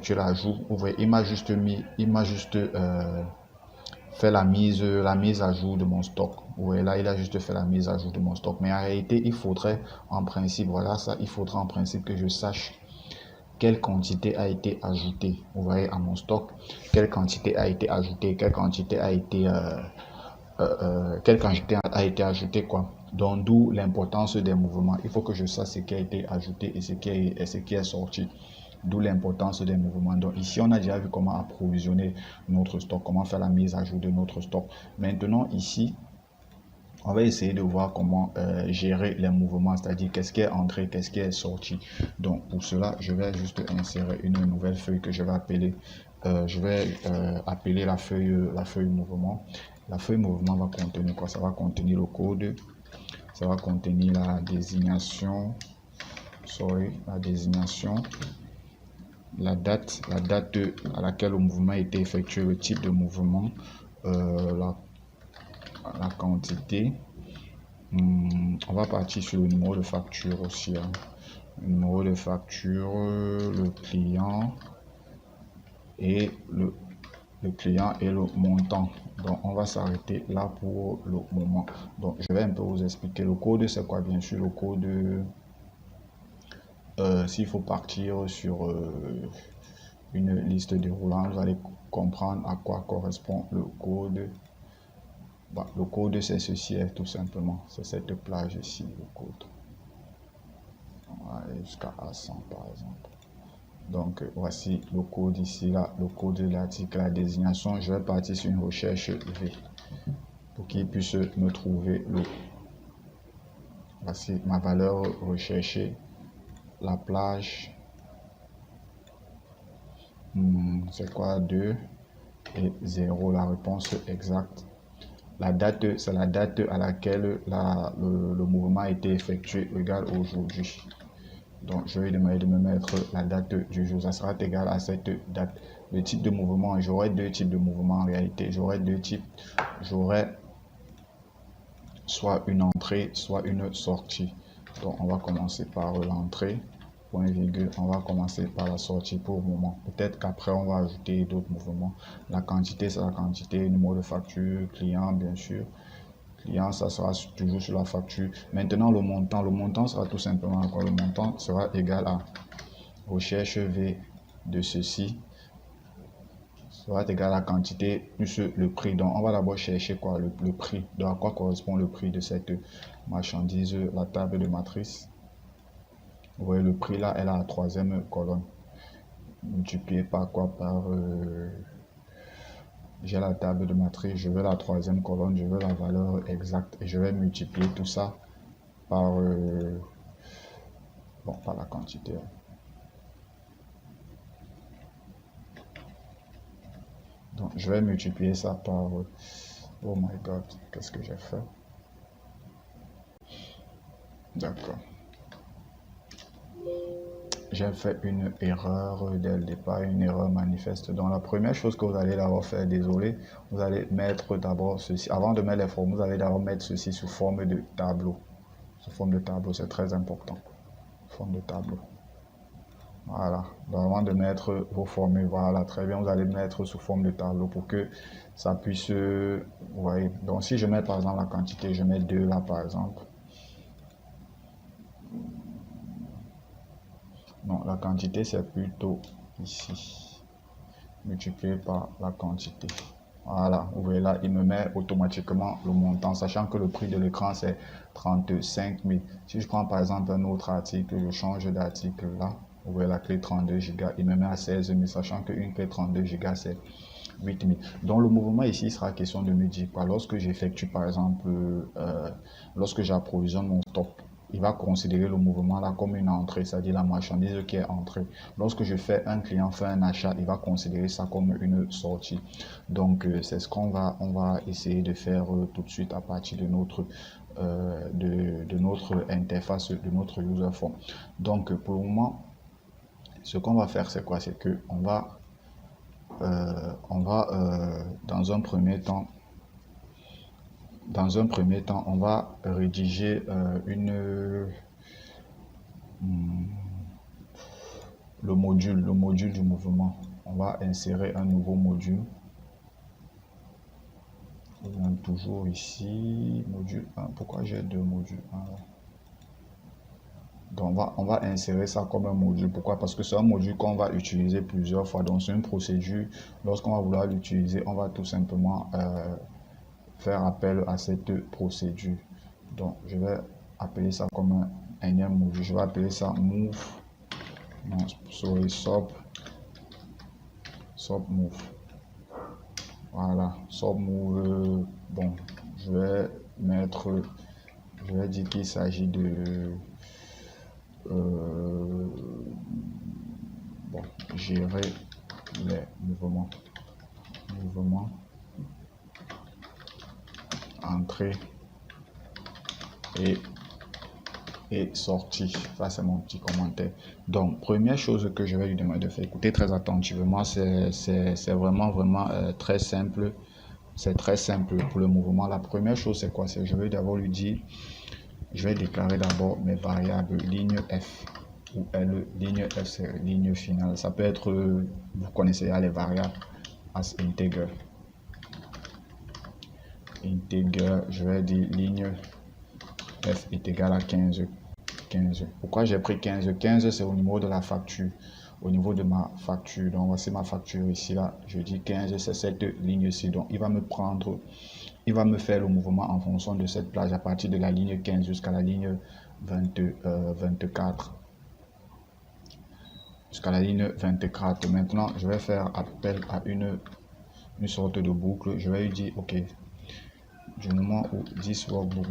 l'ajout, vous voyez, il m'a juste fait la mise à jour de mon stock. Vous voyez là, il a juste fait la mise à jour de mon stock. Mais en réalité, il faudrait en principe, voilà ça, il faudrait en principe que je sache quelle quantité a été ajoutée, vous voyez, à mon stock, quelle quantité a été ajoutée, quelle quantité a été ajoutée, quoi. Donc, d'où l'importance des mouvements. Il faut que je sache ce qui a été ajouté et ce qui est sorti. D'où l'importance des mouvements. Donc, ici, on a déjà vu comment approvisionner notre stock, comment faire la mise à jour de notre stock. Maintenant, ici, on va essayer de voir comment gérer les mouvements, c'est-à-dire qu'est-ce qui est entré, qu'est-ce qui est sorti. Donc, pour cela, je vais juste insérer une nouvelle feuille que je vais appeler, appeler la feuille mouvement. La feuille mouvement va contenir quoi? Ça va contenir le code, ça va contenir la désignation, la date à laquelle le mouvement a été effectué, le type de mouvement, la quantité. On va partir sur le numéro de facture aussi. Hein. Le numéro de facture, le client et le montant. Donc, on va s'arrêter là pour le moment. Donc, je vais un peu vous expliquer. Le code, c'est quoi? Bien sûr, le code, s'il faut partir sur une liste déroulante, vous allez comprendre à quoi correspond le code. Bah, le code, c'est ceci, tout simplement. C'est cette plage ici, le code. On va aller jusqu'à A100, par exemple. Donc, voici le code ici, là, le code de l'article, la désignation. Je vais partir sur une recherche V pour qu'il puisse me trouver le. Voici ma valeur recherchée, la plage C'est quoi 2 et 0? La réponse exacte. La date, c'est la date à laquelle le mouvement a été effectué égale aujourd'hui. Donc, je vais demander de me mettre la date du jour. Ça sera égal à cette date. Le type de mouvement, j'aurai deux types de mouvements en réalité. J'aurai deux types. J'aurai soit une entrée, soit une sortie. Donc, on va commencer par l'entrée. Point virgule, on va commencer par la sortie pour le moment. Peut-être qu'après, on va ajouter d'autres mouvements. La quantité, c'est la quantité, numéro de facture, client, bien sûr. Client, ça sera toujours sur la facture. Maintenant, le montant sera tout simplement quoi? Le montant sera égal à recherche V de ceci sera égal à la quantité plus le prix. Donc, on va d'abord chercher quoi? Le prix. Donc, à quoi correspond le prix de cette marchandise, la table de matrice. Vous voyez, le prix là, elle a la troisième colonne. Multiplié par quoi? Par j'ai la table de matrice, je veux la troisième colonne, je veux la valeur exacte et je vais multiplier tout ça par par la quantité. Donc je vais multiplier ça par oh my god, qu'est-ce que j'ai fait? D'accord. J'ai fait une erreur dès le départ, une erreur manifeste. Donc la première chose que vous allez d'abord faire, désolé, vous allez mettre d'abord ceci, avant de mettre les formes, vous allez d'abord mettre ceci sous forme de tableau. Sous forme de tableau, c'est très important. Forme de tableau. Voilà. Donc avant de mettre vos formules, voilà, très bien, vous allez mettre sous forme de tableau pour que ça puisse, vous voyez. Donc si je mets par exemple la quantité, je mets 2 là par exemple. Non, la quantité c'est plutôt ici, multiplié par la quantité. Voilà, vous voyez là, il me met automatiquement le montant, sachant que le prix de l'écran c'est 35 000. Si je prends par exemple un autre article, je change d'article là, vous voyez la clé 32 Go, il me met à 16 000, sachant qu'une clé 32 Go c'est 8 000. Donc le mouvement ici sera question de me dire quoi, lorsque j'effectue par exemple, lorsque j'approvisionne mon stock, il va considérer le mouvement là comme une entrée, c'est-à-dire la marchandise qui est entrée. Lorsque je fais un client fait un achat, il va considérer ça comme une sortie. Donc c'est ce qu'on va essayer de faire tout de suite à partir de notre notre interface, de notre user form. Donc pour le moment, ce qu'on va faire c'est quoi? C'est que on va dans un premier temps, on va rédiger le module du mouvement. On va insérer un nouveau module. Toujours ici, module 1. Pourquoi j'ai deux modules 1 là? Donc on va insérer ça comme un module. Pourquoi? Parce que c'est un module qu'on va utiliser plusieurs fois. Donc c'est une procédure. Lorsqu'on va vouloir l'utiliser, on va tout simplement faire appel à cette procédure. Donc je vais appeler ça comme un énième module. Je vais appeler ça move. Non, sorry, sub move. Voilà, sub move. Bon, je vais dire qu'il s'agit de gérer les mouvements, entrée et sortie. Ça c'est mon petit commentaire. Donc première chose que je vais lui demander de faire, écoutez très attentivement, c'est vraiment très simple. C'est très simple pour le mouvement. La première chose c'est quoi? C'est je vais d'abord lui dire, je vais déclarer d'abord mes variables ligne F ou L. Ligne F c'est ligne finale. Ça peut être, vous connaissez les variables as integer. Integer, je vais dire ligne F est égal à 15. Pourquoi j'ai pris 15? 15 c'est au niveau de la facture, au niveau de ma facture. Donc voici ma facture ici là, je dis 15 c'est cette ligne-ci. Donc il va me faire le mouvement en fonction de cette plage à partir de la ligne 15 jusqu'à la ligne 24. Jusqu'à la ligne 24. Maintenant je vais faire appel à une sorte de boucle. Je vais lui dire ok, du moment où this workbook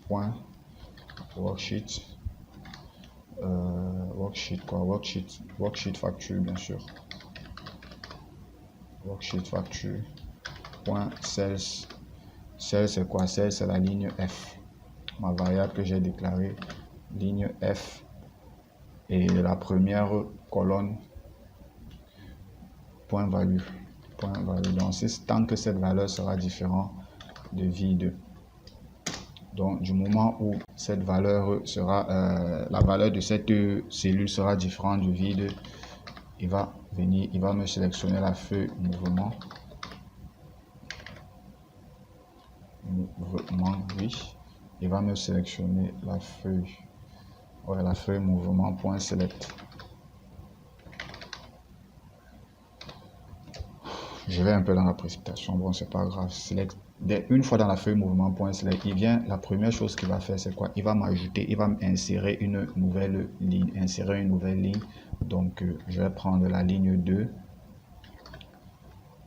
point worksheet Worksheet quoi, worksheet facture bien sûr. Worksheet facture point sales. Sales c'est quoi? Sales c'est la ligne F, ma variable que j'ai déclarée, ligne F, et la première colonne point value. Donc tant que cette valeur sera différente de vide. Donc du moment où cette valeur sera la valeur de cette cellule sera différente du vide, il va me sélectionner la feuille mouvement, oui, il va me sélectionner la feuille, la feuille mouvement point select. Je vais un peu dans la précipitation, bon c'est pas grave. Une fois dans la feuille mouvement point select, il vient, la première chose qu'il va faire c'est quoi? Il va m'ajouter, il va m'insérer une nouvelle ligne, donc je vais prendre la ligne 2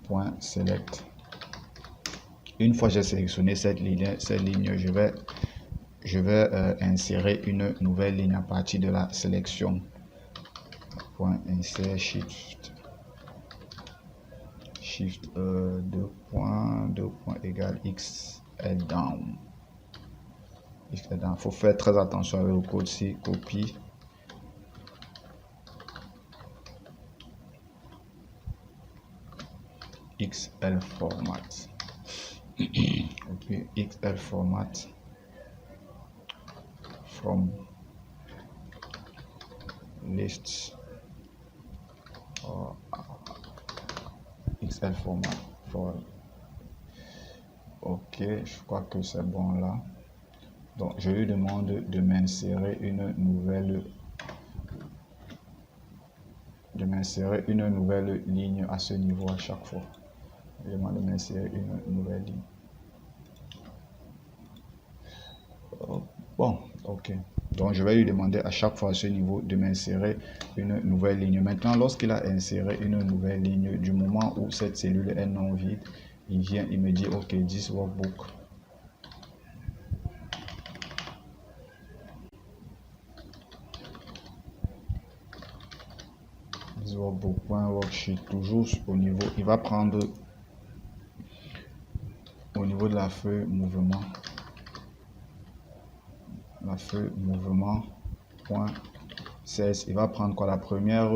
point select. Une fois j'ai sélectionné cette ligne, je vais insérer une nouvelle ligne à partir de la sélection. Point insert shift 2 points égale x est down. Il faut faire très attention avec le code ci, copie. XL format. Okay, XL format from list XL format for. Ok, je crois que c'est bon là. Donc je lui demande de m'insérer une nouvelle ligne à ce niveau à chaque fois. Je demande de m'insérer une nouvelle ligne. Bon, ok. Donc je vais lui demander à chaque fois à ce niveau de m'insérer une nouvelle ligne. Maintenant, lorsqu'il a inséré une nouvelle ligne, du moment où cette cellule est non vide, il vient, il me dit ok, this workbook. This workbook.worksheet, toujours au niveau, il va prendre au niveau de la feuille mouvement. La feuille mouvement point 16, il va prendre quoi? La première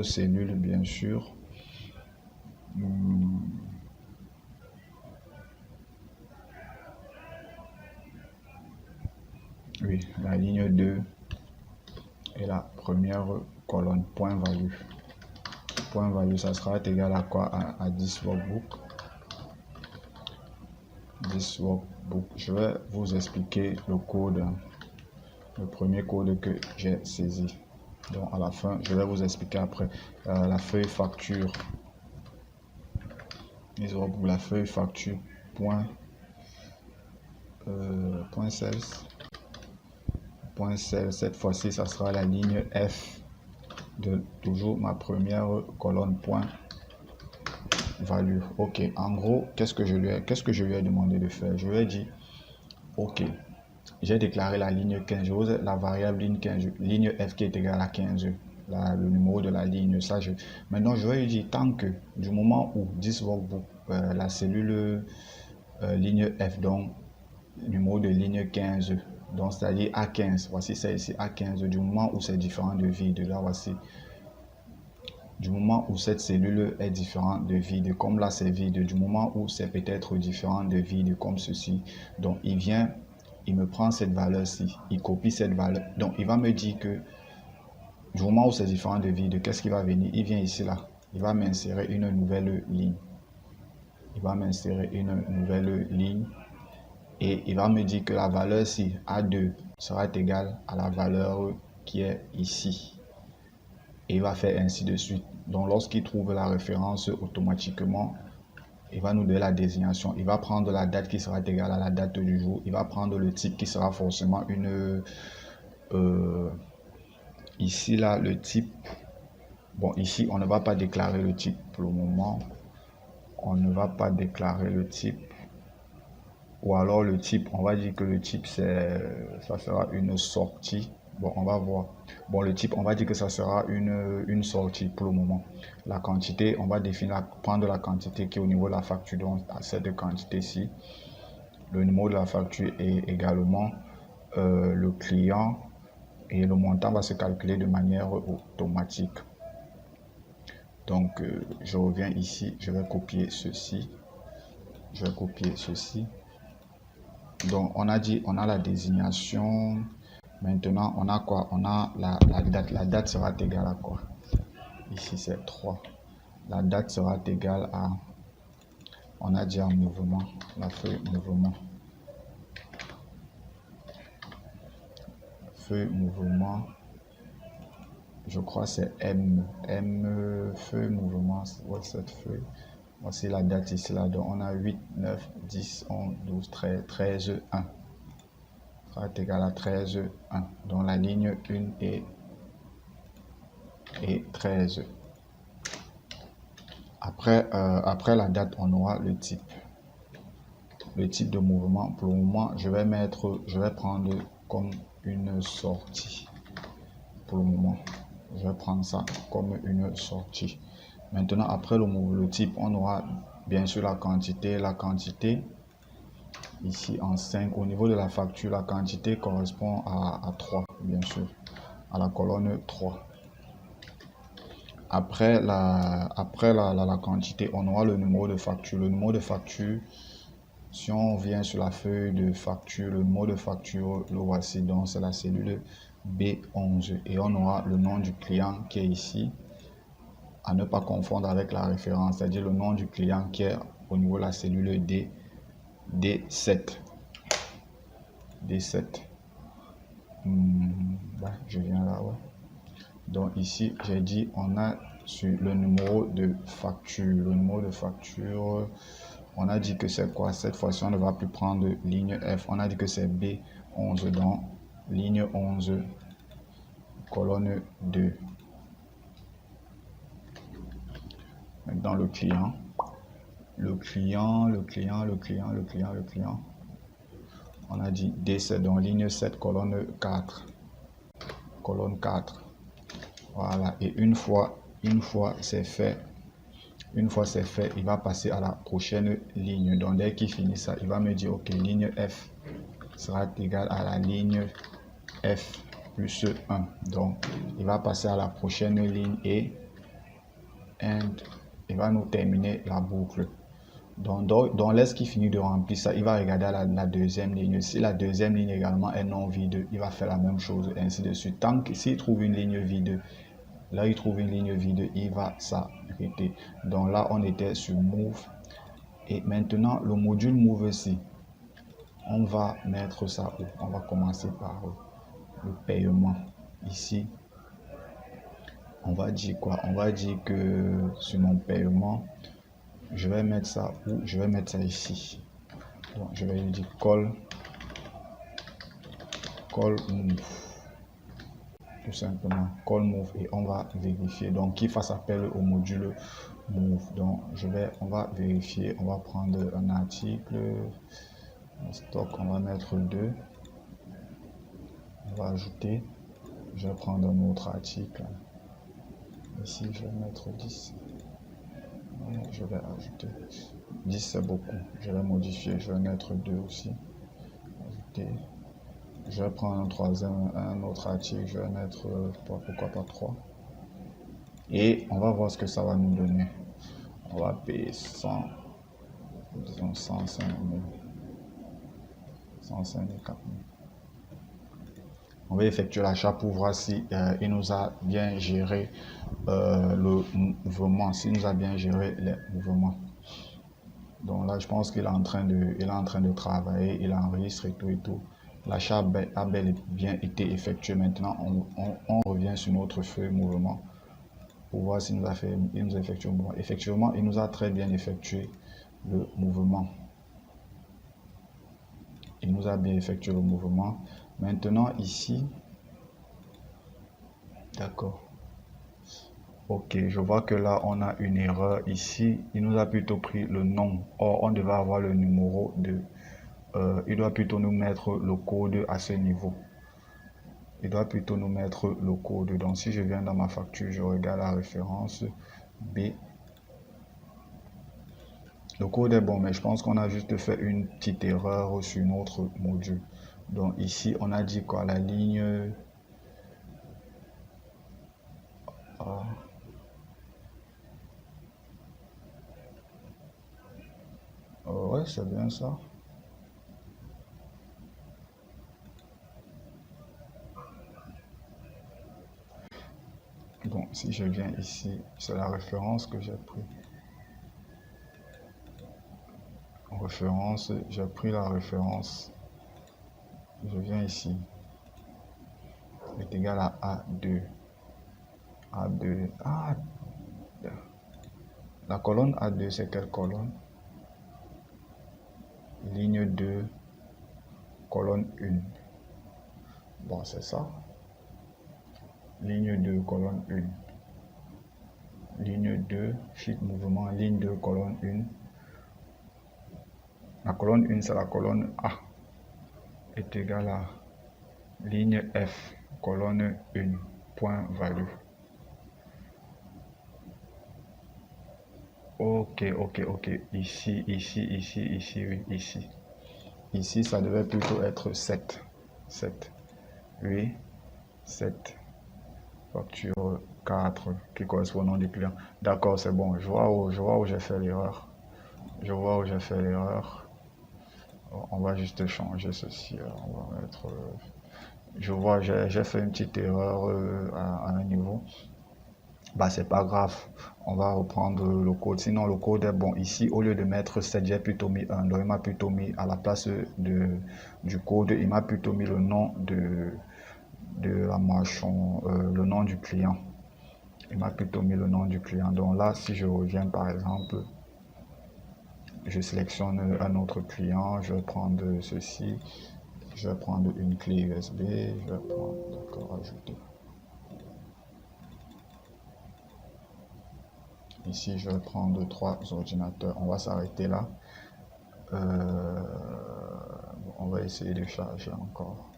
cellule bien sûr. Oui, la ligne 2 et la première colonne point value. Point value, ça sera égal à quoi? À 10 workbook. 10 workbook. Je vais vous expliquer le code, le premier code que j'ai saisi. Donc à la fin, je vais vous expliquer après la feuille facture. La feuille facture point sales. Cette fois-ci, ça sera la ligne F de toujours ma première colonne point value. Ok, en gros, qu'est-ce que je lui ai demandé de faire? Je lui ai dit ok, j'ai déclaré la ligne 15, la variable ligne 15, ligne F qui est égale à 15, le numéro de la ligne. Maintenant je vais lui dire tant que du moment où this workbook, la cellule ligne F, donc numéro de ligne 15, donc c'est-à-dire A15, voici c'est ici A15, du moment où c'est différent de vide, là voici, du moment où cette cellule est différente de vide, comme là c'est vide, du moment où c'est peut-être différent de vide comme ceci, donc il vient, il me prend cette valeur-ci, il copie cette valeur, donc il va me dire que du moment où c'est différent de vide, qu'est-ce qui va venir? Il vient ici là, il va m'insérer une nouvelle ligne, et il va me dire que la valeur ci A2 sera égale à la valeur qui est ici. Et il va faire ainsi de suite. Donc lorsqu'il trouve la référence automatiquement, il va nous donner la désignation. Il va prendre la date qui sera égale à la date du jour. Il va prendre le type qui sera forcément une... ici là, le type... Bon, ici, on ne va pas déclarer le type pour le moment. On ne va pas déclarer le type. ou alors le type, on va dire que le type, ça sera une sortie. Bon, on va voir. Bon, le type, on va dire que ça sera une sortie pour le moment. La quantité, on va prendre la quantité qui est au niveau de la facture, donc à cette quantité-ci. Le numéro de la facture est également le client et le montant va se calculer de manière automatique. Donc, je reviens ici, je vais copier ceci. Je vais copier ceci. Donc, on a dit, on a la désignation. Maintenant, on a quoi? On a la date. La date sera égale à quoi? Ici, c'est 3. La date sera égale à, on a dit en mouvement, la feuille mouvement. Feuille mouvement, je crois c'est M. Feuille mouvement, ouais, cette feuille. Voici la date ici, là. Donc, on a 8, 9, 10, 11, 12, 13, 13, 1. Ça va être égal à 13, 1. Donc, la ligne 1 et 13. Après la date, on aura le type. Le type de mouvement, pour le moment, je vais prendre comme une sortie. Pour le moment, je vais prendre ça comme une sortie. Maintenant, après le type, on aura bien sûr la quantité. La quantité, ici en 5, au niveau de la facture, la quantité correspond à 3, bien sûr, à la colonne 3. Après la quantité, on aura le numéro de facture. Le numéro de facture, si on vient sur la feuille de facture, le numéro de facture, le voici, donc c'est la cellule B11. Et on aura le nom du client qui est ici, à ne pas confondre avec la référence, c'est-à-dire le nom du client qui est au niveau de la cellule D7. D7. Ouais, je viens là, ouais. Donc ici, j'ai dit, on a sur le numéro de facture. Le numéro de facture, on a dit que c'est quoi? Cette fois-ci, on ne va plus prendre ligne F. On a dit que c'est B11, donc ligne 11, colonne 2. Maintenant, le client. Le client. On a dit D7, donc ligne 7, colonne 4. Colonne 4. Voilà, et une fois c'est fait, il va passer à la prochaine ligne. Donc dès qu'il finit ça, il va me dire ok, ligne F sera égale à la ligne F plus 1. Donc il va passer à la prochaine ligne et il va nous terminer la boucle. Donc lorsqu'il finit de remplir ça, il va regarder à la deuxième ligne. Si la deuxième ligne également est non vide, il va faire la même chose, ainsi de suite. Tant que s'il trouve une ligne vide, là il trouve une ligne vide, il va s'arrêter. Donc là on était sur move. Et maintenant le module move ici, on va mettre ça où? On va commencer par le paiement. Ici, on va dire quoi? On va dire que sur mon paiement, je vais mettre ça où? Je vais mettre ça ici. Donc je vais lui dire call move. Tout simplement call move, et on va vérifier donc qu'il fasse appel au module move. Donc on va vérifier, on va prendre un article stock, on va mettre 2, on va ajouter, je vais prendre un autre article ici, je vais mettre 10, je vais ajouter 10, c'est beaucoup, je vais modifier, je vais mettre 2 aussi, ajouter. Je vais prendre un autre article, je vais mettre, pourquoi pas 3. Et on va voir ce que ça va nous donner. On va payer 100, disons 105 000, 105 000, 4 000. On va effectuer l'achat pour voir si il nous a bien géré le mouvement, s'il nous a bien géré les mouvements. Donc là, je pense qu'il est en train de travailler, il enregistre et tout. L'achat a bel et bien été effectué. Maintenant, on revient sur notre feuille mouvement pour voir s'il nous a effectué le mouvement. Effectivement, il nous a très bien effectué le mouvement. Il nous a bien effectué le mouvement. Maintenant, ici, d'accord. Ok, je vois que là, on a une erreur ici. Il nous a plutôt pris le nom. Or, on devait avoir le numéro de il doit plutôt nous mettre le code à ce niveau. Il doit plutôt nous mettre le code. Donc si je viens dans ma facture, je regarde la référence B. Le code est bon, mais je pense qu'on a juste fait une petite erreur sur notre module. Donc ici, on a dit quoi? La ligne... Ah. Ouais, c'est bien ça. Bon, si je viens ici, c'est la référence que j'ai pris. Référence, j'ai pris la référence. Je viens ici. Est égal à A2. A2. Ah, la colonne A2, c'est quelle colonne? Ligne 2, colonne 1. Bon, c'est ça. Ligne 2, colonne 1. Ligne 2, shift mouvement, ligne 2, colonne 1. La colonne 1, c'est la colonne A. Est égal à ligne F, colonne 1, point value. Ok. Ici, oui, ici. Ici, ça devait plutôt être 7. 7. Oui, 7. Facture 4 qui correspond au nom du client. D'accord, c'est bon. Je vois où j'ai fait l'erreur. On va juste changer ceci. On va mettre... je vois, j'ai fait une petite erreur à un niveau. Bah, c'est pas grave. On va reprendre le code. Sinon, le code est bon. Ici, au lieu de mettre 7, j'ai plutôt mis 1. Donc, il m'a plutôt mis à la place du code, il m'a plutôt mis le nom de la marchand, le nom du client. Il m'a plutôt mis le nom du client. Donc là, si je reviens par exemple, je sélectionne un autre client, je vais prendre ceci, je vais prendre une clé USB, je vais prendre, d'accord, ajouter. Ici, je vais prendre 3 ordinateurs. On va s'arrêter là. On va essayer de charger encore.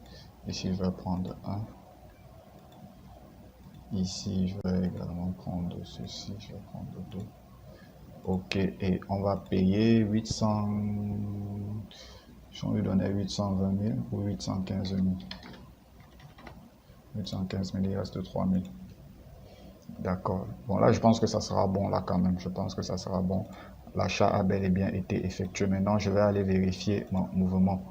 Ici, je vais prendre un. Ici, je vais également prendre ceci, je vais prendre 2. Ok, et on va payer 800... Je vais lui donner 820 000 ou 815 000. 815 000, il reste 3 000. D'accord. Bon, là, je pense que ça sera bon, là, quand même. Je pense que ça sera bon. L'achat a bel et bien été effectué. Maintenant, je vais aller vérifier mon mouvement.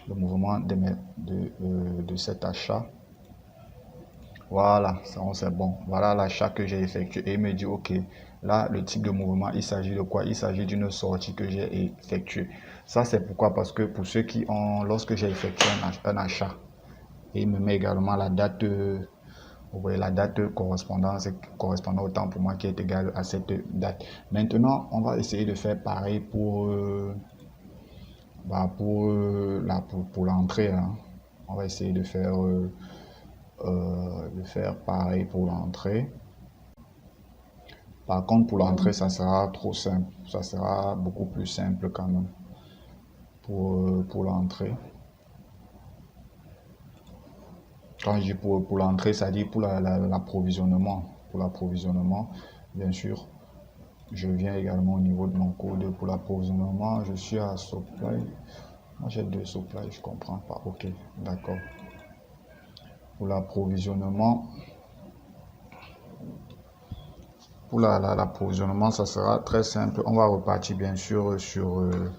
Le mouvement de cet achat. Voilà, ça c'est bon. Voilà l'achat que j'ai effectué. Et il me dit, OK, là, le type de mouvement, il s'agit de quoi? Il s'agit d'une sortie que j'ai effectuée. Ça, c'est pourquoi? Parce que pour ceux qui ont, lorsque j'ai effectué un achat, et il me met également la date, vous voyez, la date correspondant au temps pour moi qui est égal à cette date. Maintenant, on va essayer de faire pareil pour l'entrée. Hein. On va essayer de faire pareil pour l'entrée. Par contre, pour l'entrée, ça sera trop simple. Ça sera beaucoup plus simple quand même pour l'entrée. Quand je dis pour l'entrée, ça dit pour l'approvisionnement. Pour l'approvisionnement, bien sûr. Je viens également au niveau de mon code pour l'approvisionnement. Je suis à supply. Moi, j'ai 2 supply, je comprends pas. Ok, d'accord. Pour l'approvisionnement, l'approvisionnement, ça sera très simple. On va repartir bien sûr sur le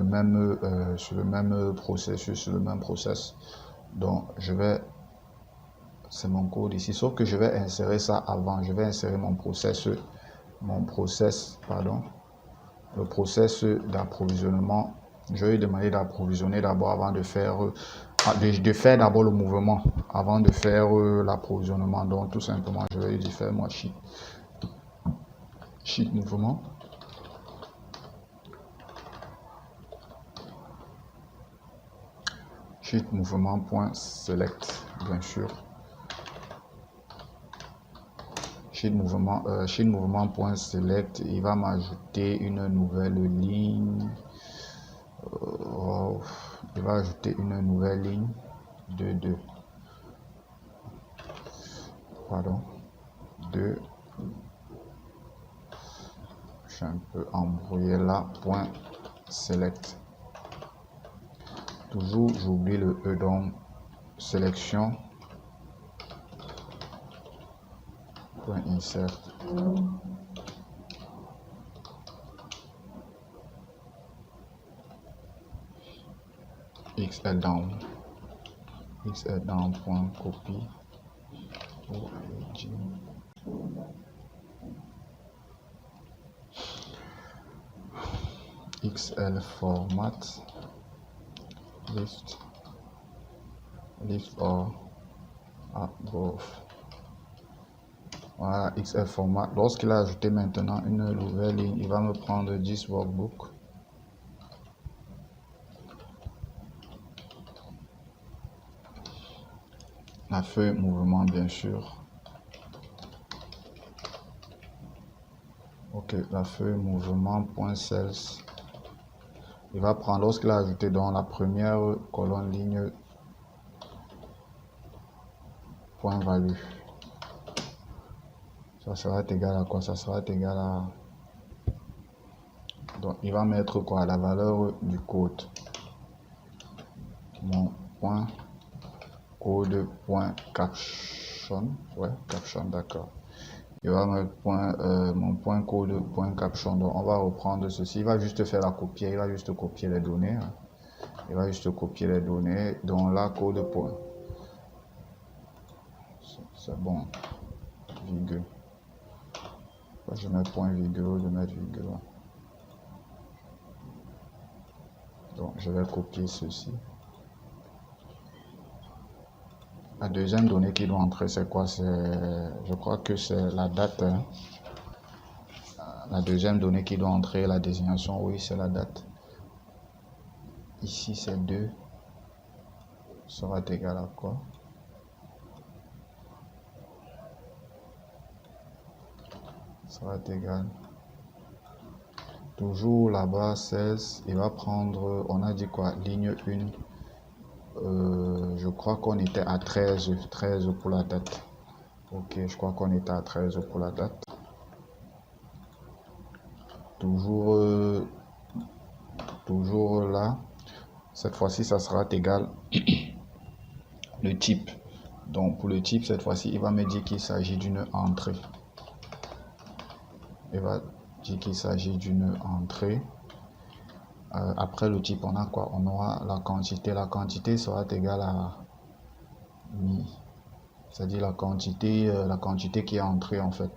même processus, sur le même process. Donc, c'est mon code ici, sauf que je vais insérer ça avant. Je vais insérer le process d'approvisionnement. Je vais lui demander d'approvisionner d'abord avant de faire d'abord le mouvement avant de faire l'approvisionnement. Donc tout simplement, je vais lui dire fais-moi sheet mouvement. Sheet mouvement.select, bien sûr. Sheet mouvement.select, il va m'ajouter une nouvelle ligne. Il va ajouter une nouvelle ligne de 2. Pardon. 2. Je suis un peu embrouillé là. Point select. Toujours, j'oublie le E, donc sélection. Point insert. XL down. XL down. Point copie. XL format. Lift or above. Voilà, XL format. Lorsqu'il a ajouté maintenant une nouvelle ligne, il va me prendre 10 workbook. La feuille mouvement, bien sûr. Ok, la feuille mouvement, point cells. Il va prendre, lorsqu'il a ajouté dans la première colonne ligne, point value. Ça sera égal à quoi? Ça sera égal à... Donc, il va mettre quoi? La valeur du code. Mon point code point caption. Ouais, caption, d'accord. Il va mettre mon point code point caption. Donc, on va reprendre ceci. Il va juste faire la copier. Il va juste copier les données. Il va juste copier les données. Donc, là, code point. C'est bon. Virgule. Je mets point virgule, je mets virgule. Donc, je vais copier ceci. La deuxième donnée qui doit entrer, c'est quoi? Je crois que c'est la date. Hein. La deuxième donnée qui doit entrer, la désignation, oui, c'est la date. Ici, c'est 2. Sera égal à quoi? Sera égal. Toujours là-bas, 16. Il va prendre, on a dit quoi? Ligne 1. Je crois qu'on était à 13 pour la date. Ok, je crois qu'on était à 13 pour la date. Toujours là. Cette fois-ci, ça sera égal le type. Donc, pour le type, cette fois-ci, il va me dire qu'il s'agit d'une entrée. Il va dire qu'il s'agit d'une entrée. Après le type, on a quoi? On aura la quantité. La quantité sera égale à mi. C'est-à-dire la quantité qui est entrée en fait.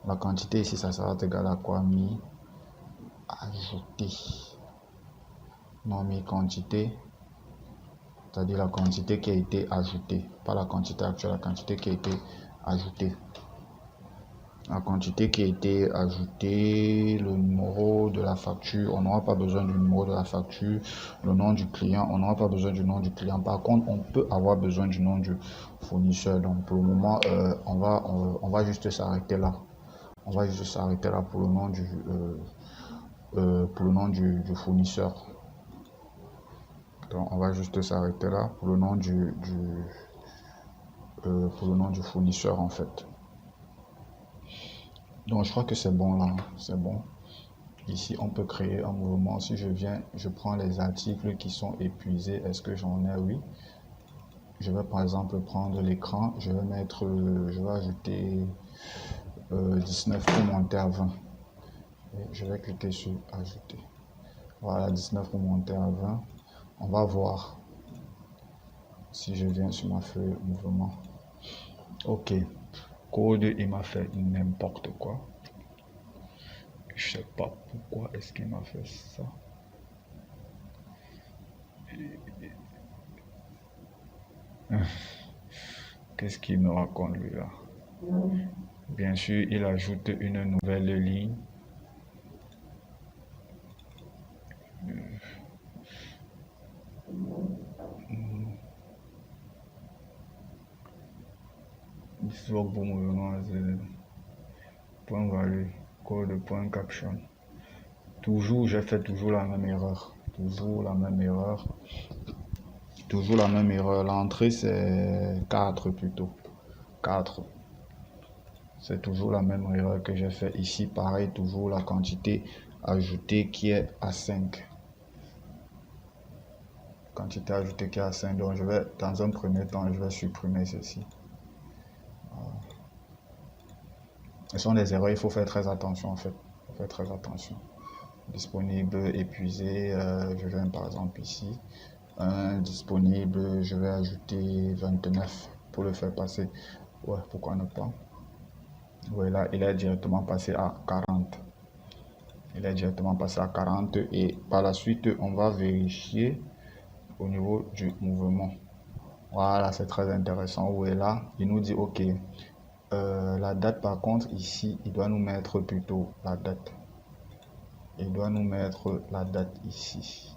La quantité ici, ça sera égal à quoi? Mi ajouté. Non, mi quantité. C'est-à-dire la quantité qui a été ajoutée. Pas la quantité actuelle, la quantité qui a été ajoutée. La quantité qui a été ajoutée, le numéro de la facture, on n'aura pas besoin du numéro de la facture, le nom du client, on n'aura pas besoin du nom du client. Par contre, on peut avoir besoin du nom du fournisseur. Donc pour le moment, on va juste s'arrêter là. On va juste s'arrêter là pour le nom du fournisseur. Donc on va juste s'arrêter là pour le nom du fournisseur en fait. Donc je crois que c'est bon là, c'est bon. Ici on peut créer un mouvement. Si je viens, je prends les articles qui sont épuisés. Est-ce que j'en ai? Oui. Je vais par exemple prendre l'écran. Je vais ajouter 19 pour monter à 20. Et je vais cliquer sur ajouter. Voilà, 19 pour monter à 20. On va voir si je viens sur ma feuille mouvement. Ok. Code, il m'a fait n'importe quoi. Je sais pas pourquoi est-ce qu'il m'a fait ça. Qu'est-ce qu'il me raconte lui là? Bien sûr, il ajoute une nouvelle ligne. Point value, code point caption. Toujours, j'ai fait toujours la même erreur. toujours la même erreur. Toujours la même erreur. L'entrée, c'est 4 plutôt. 4. C'est toujours la même erreur que j'ai fait ici. Pareil, toujours la quantité ajoutée qui est à 5. Quantité ajoutée qui est à 5. Donc, je vais, dans un premier temps, je vais supprimer ceci. Ce sont des erreurs, il faut faire très attention en fait. Il faut faire très attention. Disponible, épuisé, je viens par exemple ici. Disponible, je vais ajouter 29 pour le faire passer. Ouais, pourquoi ne pas? Voilà, il est directement passé à 40. Il est directement passé à 40 et par la suite, on va vérifier au niveau du mouvement. Voilà, c'est très intéressant. Où est là? Il nous dit OK. La date par contre, ici, il doit nous mettre plutôt la date. Il doit nous mettre la date ici.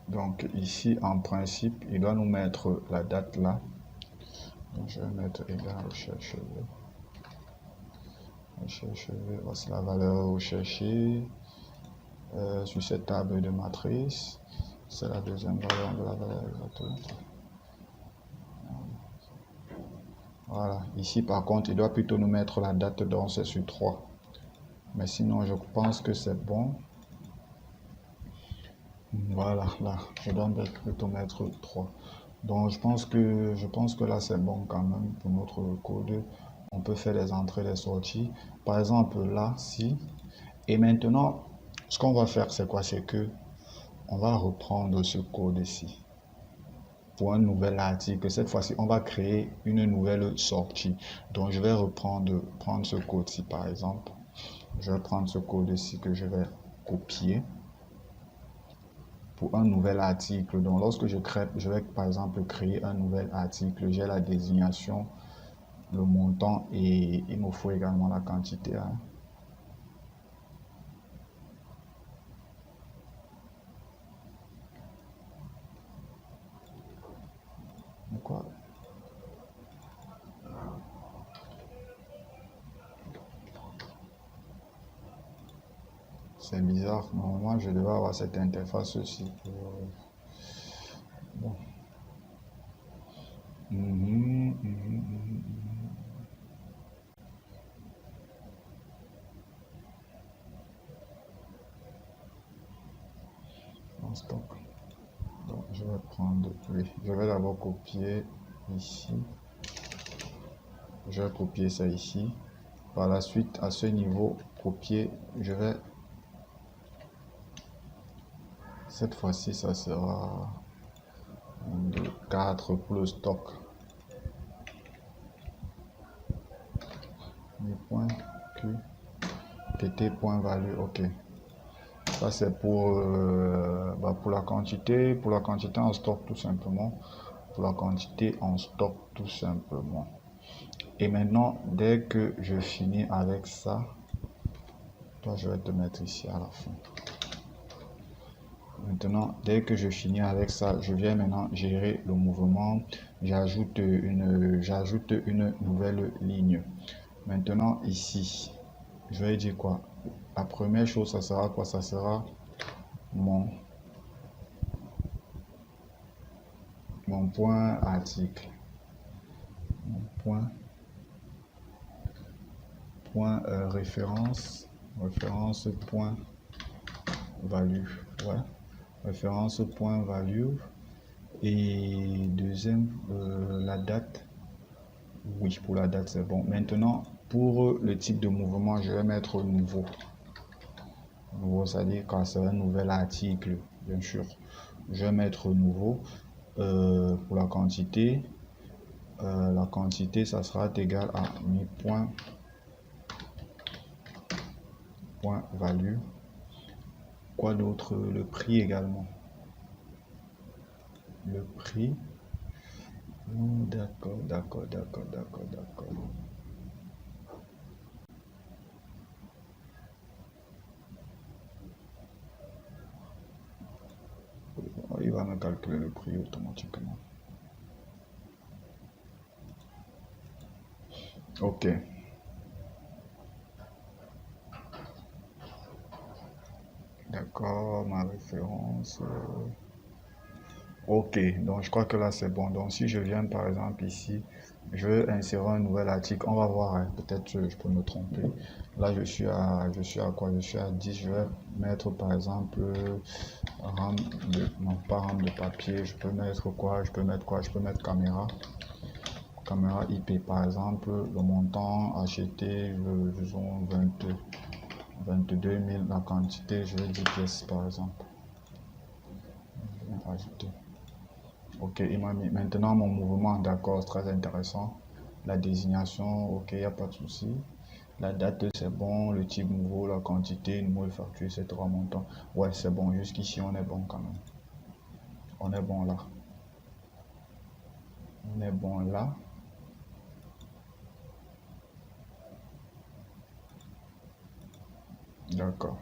Donc ici, en principe, il doit nous mettre la date là. Donc, je vais mettre égal recherche. Voici la valeur recherchée sur cette table de matrice. C'est la deuxième valeur de la valeur exacte. Voilà. Ici, par contre, il doit plutôt nous mettre la date, donc c'est sur 3. Mais sinon, je pense que c'est bon. Voilà, là, je dois plutôt mettre 3. Donc, je pense que là, c'est bon quand même pour notre code. On peut faire les entrées, les sorties. Par exemple, là, si. Et maintenant, ce qu'on va faire, c'est quoi? C'est que on va reprendre ce code ici pour un nouvel article. Cette fois-ci, on va créer une nouvelle sortie. Donc, je vais prendre ce code-ci, par exemple. Je vais prendre ce code-ci que je vais copier pour un nouvel article. Donc, lorsque je vais par exemple créer un nouvel article, j'ai la désignation, le montant et il me faut également la quantité. Hein. Quoi? C'est bizarre. Normalement, je devais avoir cette interface aussi. Bon. En stock. Donc, je vais prendre, oui, je vais d'abord copier ici. Je vais copier ça ici. Par la suite, à ce niveau, copier, je vais, cette fois-ci, ça sera 4 pour le stock. Les points Q, pt point value, ok. Ça c'est pour la quantité. Pour la quantité en stock tout simplement. Pour la quantité en stock tout simplement. Et maintenant, dès que je finis avec ça, toi je vais te mettre ici à la fin. Maintenant, dès que je finis avec ça, je viens maintenant gérer le mouvement. J'ajoute une nouvelle ligne. Maintenant, ici, je vais dire quoi? La première chose, ça sera quoi? Ça sera mon point article. Mon point référence point value. Ouais. Référence point value. Et deuxième, la date. Oui, pour la date, c'est bon. Maintenant, pour le type de mouvement, je vais mettre nouveau. Nouveau, c'est-à-dire quand c'est un nouvel article, bien sûr. Je vais mettre nouveau. Pour la quantité, ça sera égal à mi point value. Quoi d'autre? Le prix également. Le prix. D'accord. Il va me calculer le prix automatiquement. Ok. d'accord, ma référence. Ok, donc je crois que là c'est bon. Donc si je viens par exemple ici, je veux insérer un nouvel article. On va voir, hein, peut-être je peux me tromper. Là je suis à quoi? Je suis à 10. Je vais mettre par exemple rame de, non pas rame de papier. Je peux mettre quoi? Je peux mettre quoi? Je peux mettre caméra. Caméra IP par exemple. Le montant acheté, disons 22 000. La quantité, je vais dire pièces par exemple. Je vais ajouter. Ok, il m'a mis maintenant mon mouvement, d'accord, très intéressant. La désignation, ok, il n'y a pas de souci. La date, c'est bon. Le type nouveau, la quantité, numéro de facture, c'est 3 montants. Ouais, c'est bon. Jusqu'ici, on est bon quand même. On est bon là. On est bon là. D'accord.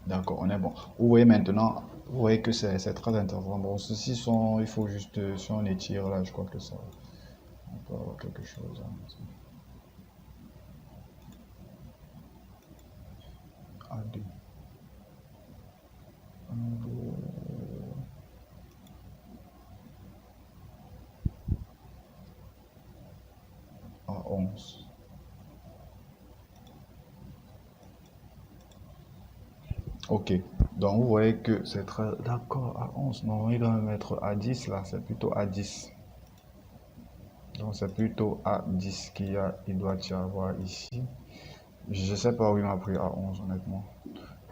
D'accord, on est bon. Vous voyez maintenant, vous voyez que c'est très intéressant. Bon, ceci sont, il faut juste, si on étire là, je crois que ça, on peut avoir quelque chose, hein. A2. A11. Ok, donc vous voyez que c'est très... D'accord, à 11, non, il doit me mettre à 10 là, c'est plutôt à 10. Donc c'est plutôt à 10 il doit y avoir ici. Je sais pas où il m'a pris à 11 honnêtement.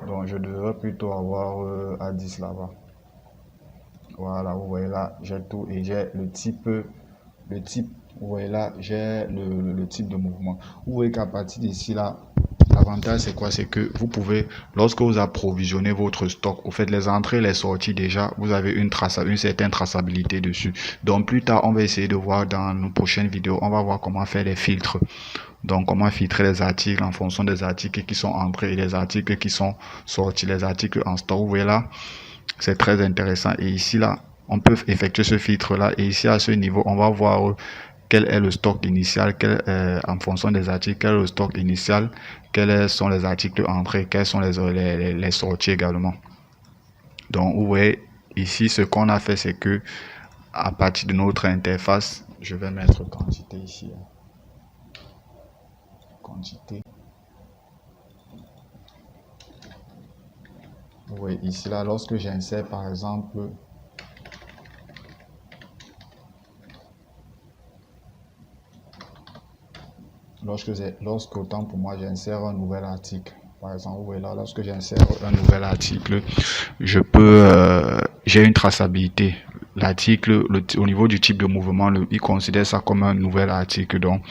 Donc je devrais plutôt avoir à 10 là-bas. Voilà, vous voyez là, j'ai tout et j'ai le type, vous voyez là, j'ai le type de mouvement. Vous voyez qu'à partir d'ici là, l'avantage c'est quoi? C'est que vous pouvez, lorsque vous approvisionnez votre stock, vous faites les entrées, les sorties déjà, vous avez une certaine traçabilité dessus. Donc plus tard, on va essayer de voir dans nos prochaines vidéos, on va voir comment faire les filtres. Donc, comment filtrer les articles en fonction des articles qui sont entrés et les articles qui sont sortis, les articles en stock. Vous voyez là, c'est très intéressant. Et ici, là, on peut effectuer ce filtre-là. Et ici, à ce niveau, on va voir quel est le stock initial, en fonction des articles, quel est le stock initial, quels sont les articles entrés, quels sont les sorties également. Donc, vous voyez, ici, ce qu'on a fait, c'est que à partir de notre interface, je vais mettre quantité ici. Quantité. Vous voyez ici, là, lorsque j'insère, par exemple, lorsque autant pour moi j'insère un nouvel article, par exemple, vous voyez là, lorsque j'insère un nouvel article, je peux, j'ai une traçabilité. L'article, au niveau du type de mouvement, il considère ça comme un nouvel article, donc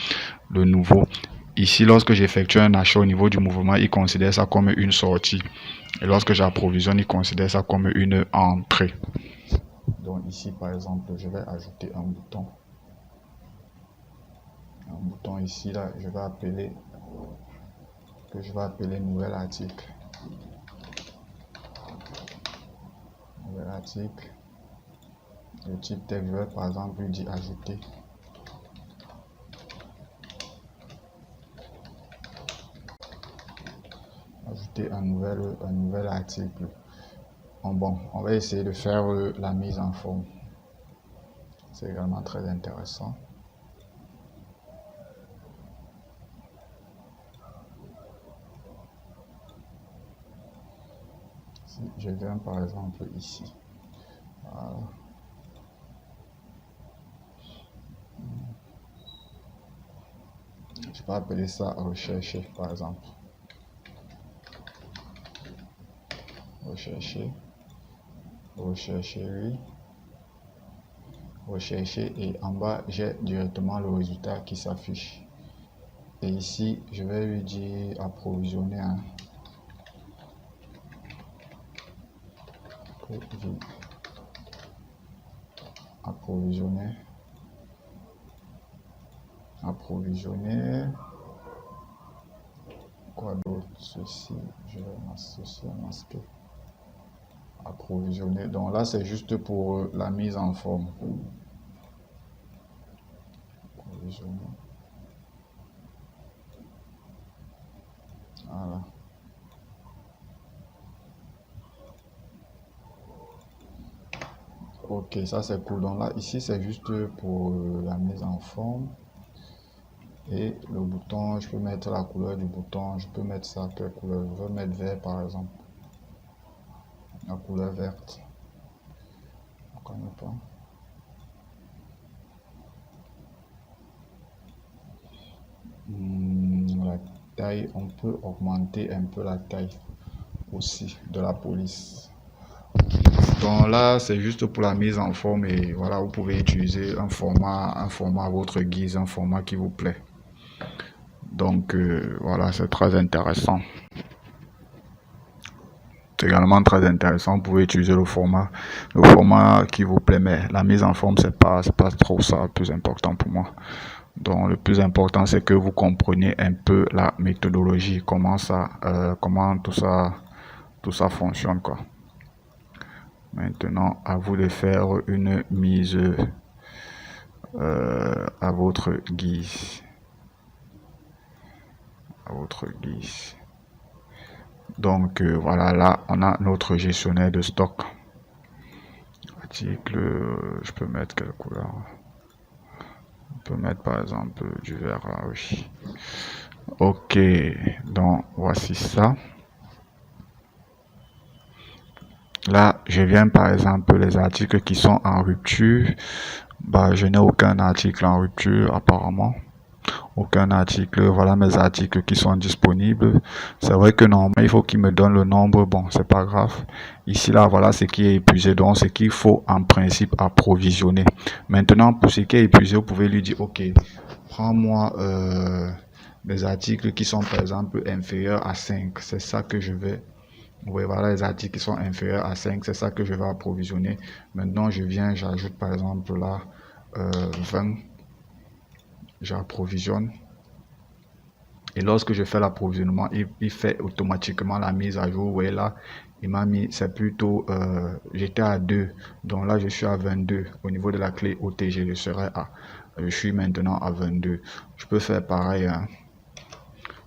le nouveau. Ici, lorsque j'effectue un achat au niveau du mouvement, il considère ça comme une sortie. Et lorsque j'approvisionne, il considère ça comme une entrée. Donc ici, par exemple, je vais ajouter un bouton. Un bouton ici, là, je vais appeler nouvel article. Nouvel article. Le type texte, je vais par exemple lui dire ajouter. Ajouter un nouvel article. Bon, on va essayer de faire la mise en forme. C'est également très intéressant. Si je viens par exemple ici. Voilà. Je peux appeler ça rechercher par exemple. Rechercher. Rechercher, oui. Rechercher et en bas, j'ai directement le résultat qui s'affiche. Et ici, je vais lui dire approvisionner. Hein. Approvisionner. Approvisionner. Quoi d'autre? Ceci, je vais masquer. Approvisionner. Donc là, c'est juste pour la mise en forme. Approvisionner. Voilà. Ok, ça c'est cool. Donc là, ici, c'est juste pour la mise en forme. Et le bouton, je peux mettre la couleur du bouton. Je peux mettre ça, quelle couleur? Je veux mettre vert par exemple. La couleur verte. Je ne connais pas. La taille, on peut augmenter un peu la taille aussi de la police. Donc là, c'est juste pour la mise en forme et voilà, vous pouvez utiliser un format à votre guise, un format qui vous plaît. Donc voilà, c'est très intéressant. C'est également très intéressant. Vous pouvez utiliser le format qui vous plaît, mais la mise en forme, c'est pas trop ça le plus important pour moi. Donc le plus important, c'est que vous compreniez un peu la méthodologie, comment tout ça fonctionne quoi. Maintenant, à vous de faire une mise à votre guise. À votre guise. Donc voilà, là, on a notre gestionnaire de stock. Article, je peux mettre quelle couleur? On peut mettre par exemple du vert, oui. Ok, donc voici ça. Là, je viens par exemple les articles qui sont en rupture. Bah, je n'ai aucun article en rupture apparemment. Aucun article. Voilà mes articles qui sont disponibles. C'est vrai que normalement, il faut qu'il me donne le nombre. Bon, c'est pas grave. Ici, là, voilà ce qui est épuisé. Donc, ce qu'il faut en principe approvisionner. Maintenant, pour ce qui est épuisé, vous pouvez lui dire, OK, prends-moi des articles qui sont par exemple inférieurs à 5. C'est ça que je vais. Oui, voilà les articles qui sont inférieurs à 5, c'est ça que je vais approvisionner. Maintenant, je viens, j'ajoute par exemple là 20, j'approvisionne. Et lorsque je fais l'approvisionnement, il fait automatiquement la mise à jour. Vous voyez là, il m'a mis, c'est plutôt, j'étais à 2, donc là je suis à 22. Au niveau de la clé OTG, je suis maintenant à 22. Je peux faire pareil, hein.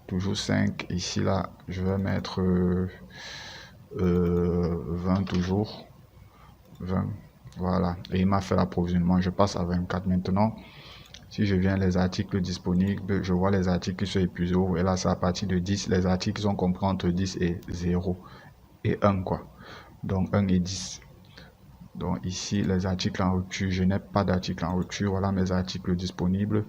Toujours 5. Ici là, je vais mettre 20 toujours. 20. Voilà. Et il m'a fait l'approvisionnement. Je passe à 24 maintenant. Si je viens les articles disponibles, je vois les articles qui sont épuisés. Et là, c'est à partir de 10. Les articles sont compris entre 10 et 0. Et 1, quoi. Donc, 1 et 10. Donc, ici, les articles en rupture. Je n'ai pas d'articles en rupture. Voilà mes articles disponibles.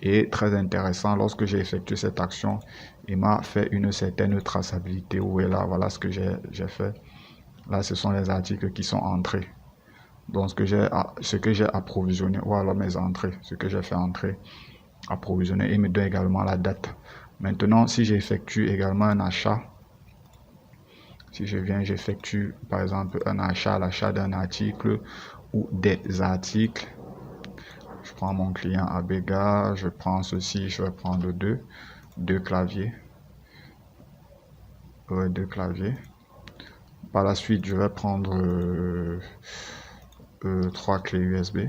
Et très intéressant, lorsque j'ai effectué cette action, il m'a fait une certaine traçabilité. Où est là, voilà ce que j'ai fait. Là, ce sont les articles qui sont entrés. Donc, ce que j'ai approvisionné, voilà mes entrées, ce que j'ai fait entrer, approvisionner, et me donne également la date. Maintenant, si j'effectue également un achat, si je viens, j'effectue par exemple un achat, l'achat d'un article ou des articles, je prends mon client Abega, je prends ceci, je vais prendre deux claviers. Deux claviers. Par la suite, je vais prendre 3 clés USB.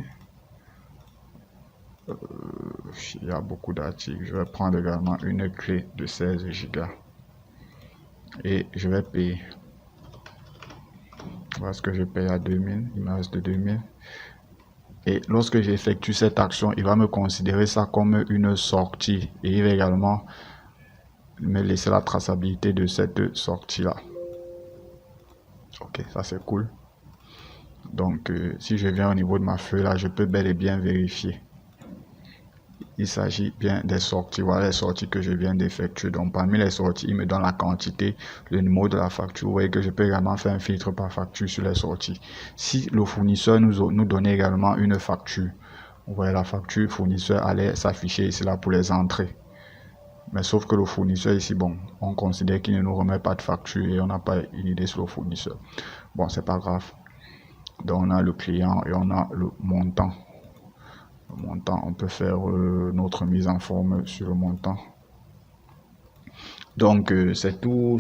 Il y a beaucoup d'articles. Je vais prendre également une clé de 16 Go. Et je vais payer. Parce que je paye à 2000. Il me reste 2000. Et lorsque j'effectue cette action, il va me considérer ça comme une sortie. Et il va également me laisser la traçabilité de cette sortie-là. Ok, ça c'est cool. Donc, si je viens au niveau de ma feuille là, je peux bel et bien vérifier. Il s'agit bien des sorties. Voilà les sorties que je viens d'effectuer. Donc, parmi les sorties, il me donne la quantité, le numéro de la facture. Vous voyez que je peux également faire un filtre par facture sur les sorties. Si le fournisseur nous donnait également une facture, vous voyez la facture fournisseur allait s'afficher ici là pour les entrées. Mais sauf que le fournisseur ici, bon, on considère qu'il ne nous remet pas de facture et on n'a pas une idée sur le fournisseur. Bon, c'est pas grave. Donc, on a le client et on a le montant. Le montant, on peut faire notre mise en forme sur le montant. Donc c'est tout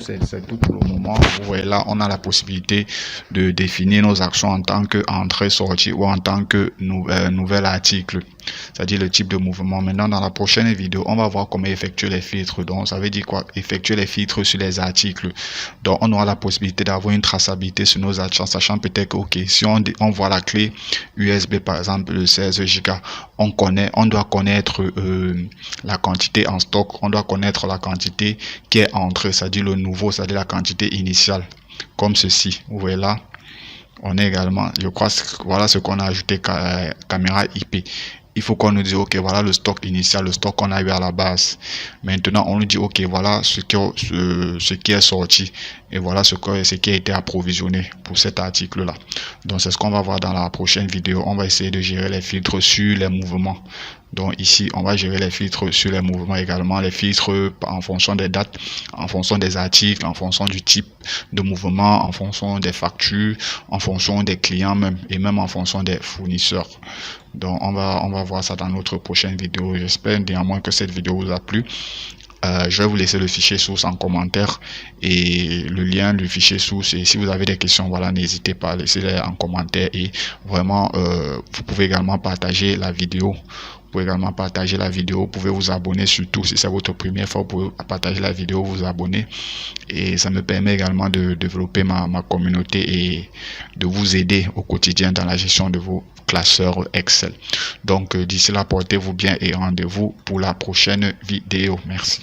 pour le moment. Vous voyez là, on a la possibilité de définir nos actions en tant que entrée-sortie ou en tant que nouvel article, c'est-à-dire le type de mouvement. Maintenant, dans la prochaine vidéo, on va voir comment effectuer les filtres. Donc ça veut dire quoi? Effectuer les filtres sur les articles. Donc on aura la possibilité d'avoir une traçabilité sur nos actions, sachant peut-être que ok, si on voit la clé USB par exemple le 16 Go, on doit connaître la quantité en stock, on doit connaître la quantité qui est entrée, c'est-à-dire le nouveau, c'est-à-dire la quantité initiale, comme ceci. Vous voyez là, on est également, je crois, voilà ce qu'on a ajouté, caméra IP. Il faut qu'on nous dise, ok, voilà le stock initial, le stock qu'on a eu à la base. Maintenant, on nous dit, ok, voilà ce qui est sorti et voilà ce qui a été approvisionné pour cet article-là. Donc, c'est ce qu'on va voir dans la prochaine vidéo. On va essayer de gérer les filtres sur les mouvements. Donc ici, on va gérer les filtres sur les mouvements également, les filtres en fonction des dates, en fonction des articles, en fonction du type de mouvement, en fonction des factures, en fonction des clients même, et même en fonction des fournisseurs. Donc on va voir ça dans notre prochaine vidéo. J'espère néanmoins que cette vidéo vous a plu. Je vais vous laisser le fichier source en commentaire et le lien du fichier source, et si vous avez des questions, voilà, n'hésitez pas à laisser les en commentaire, et vraiment vous pouvez également partager la vidéo. Vous pouvez vous abonner, surtout si c'est votre première fois, vous pouvez partager la vidéo, vous abonner, et ça me permet également de développer ma communauté et de vous aider au quotidien dans la gestion de vos classeurs Excel. Donc d'ici là, portez-vous bien et rendez-vous pour la prochaine vidéo. Merci.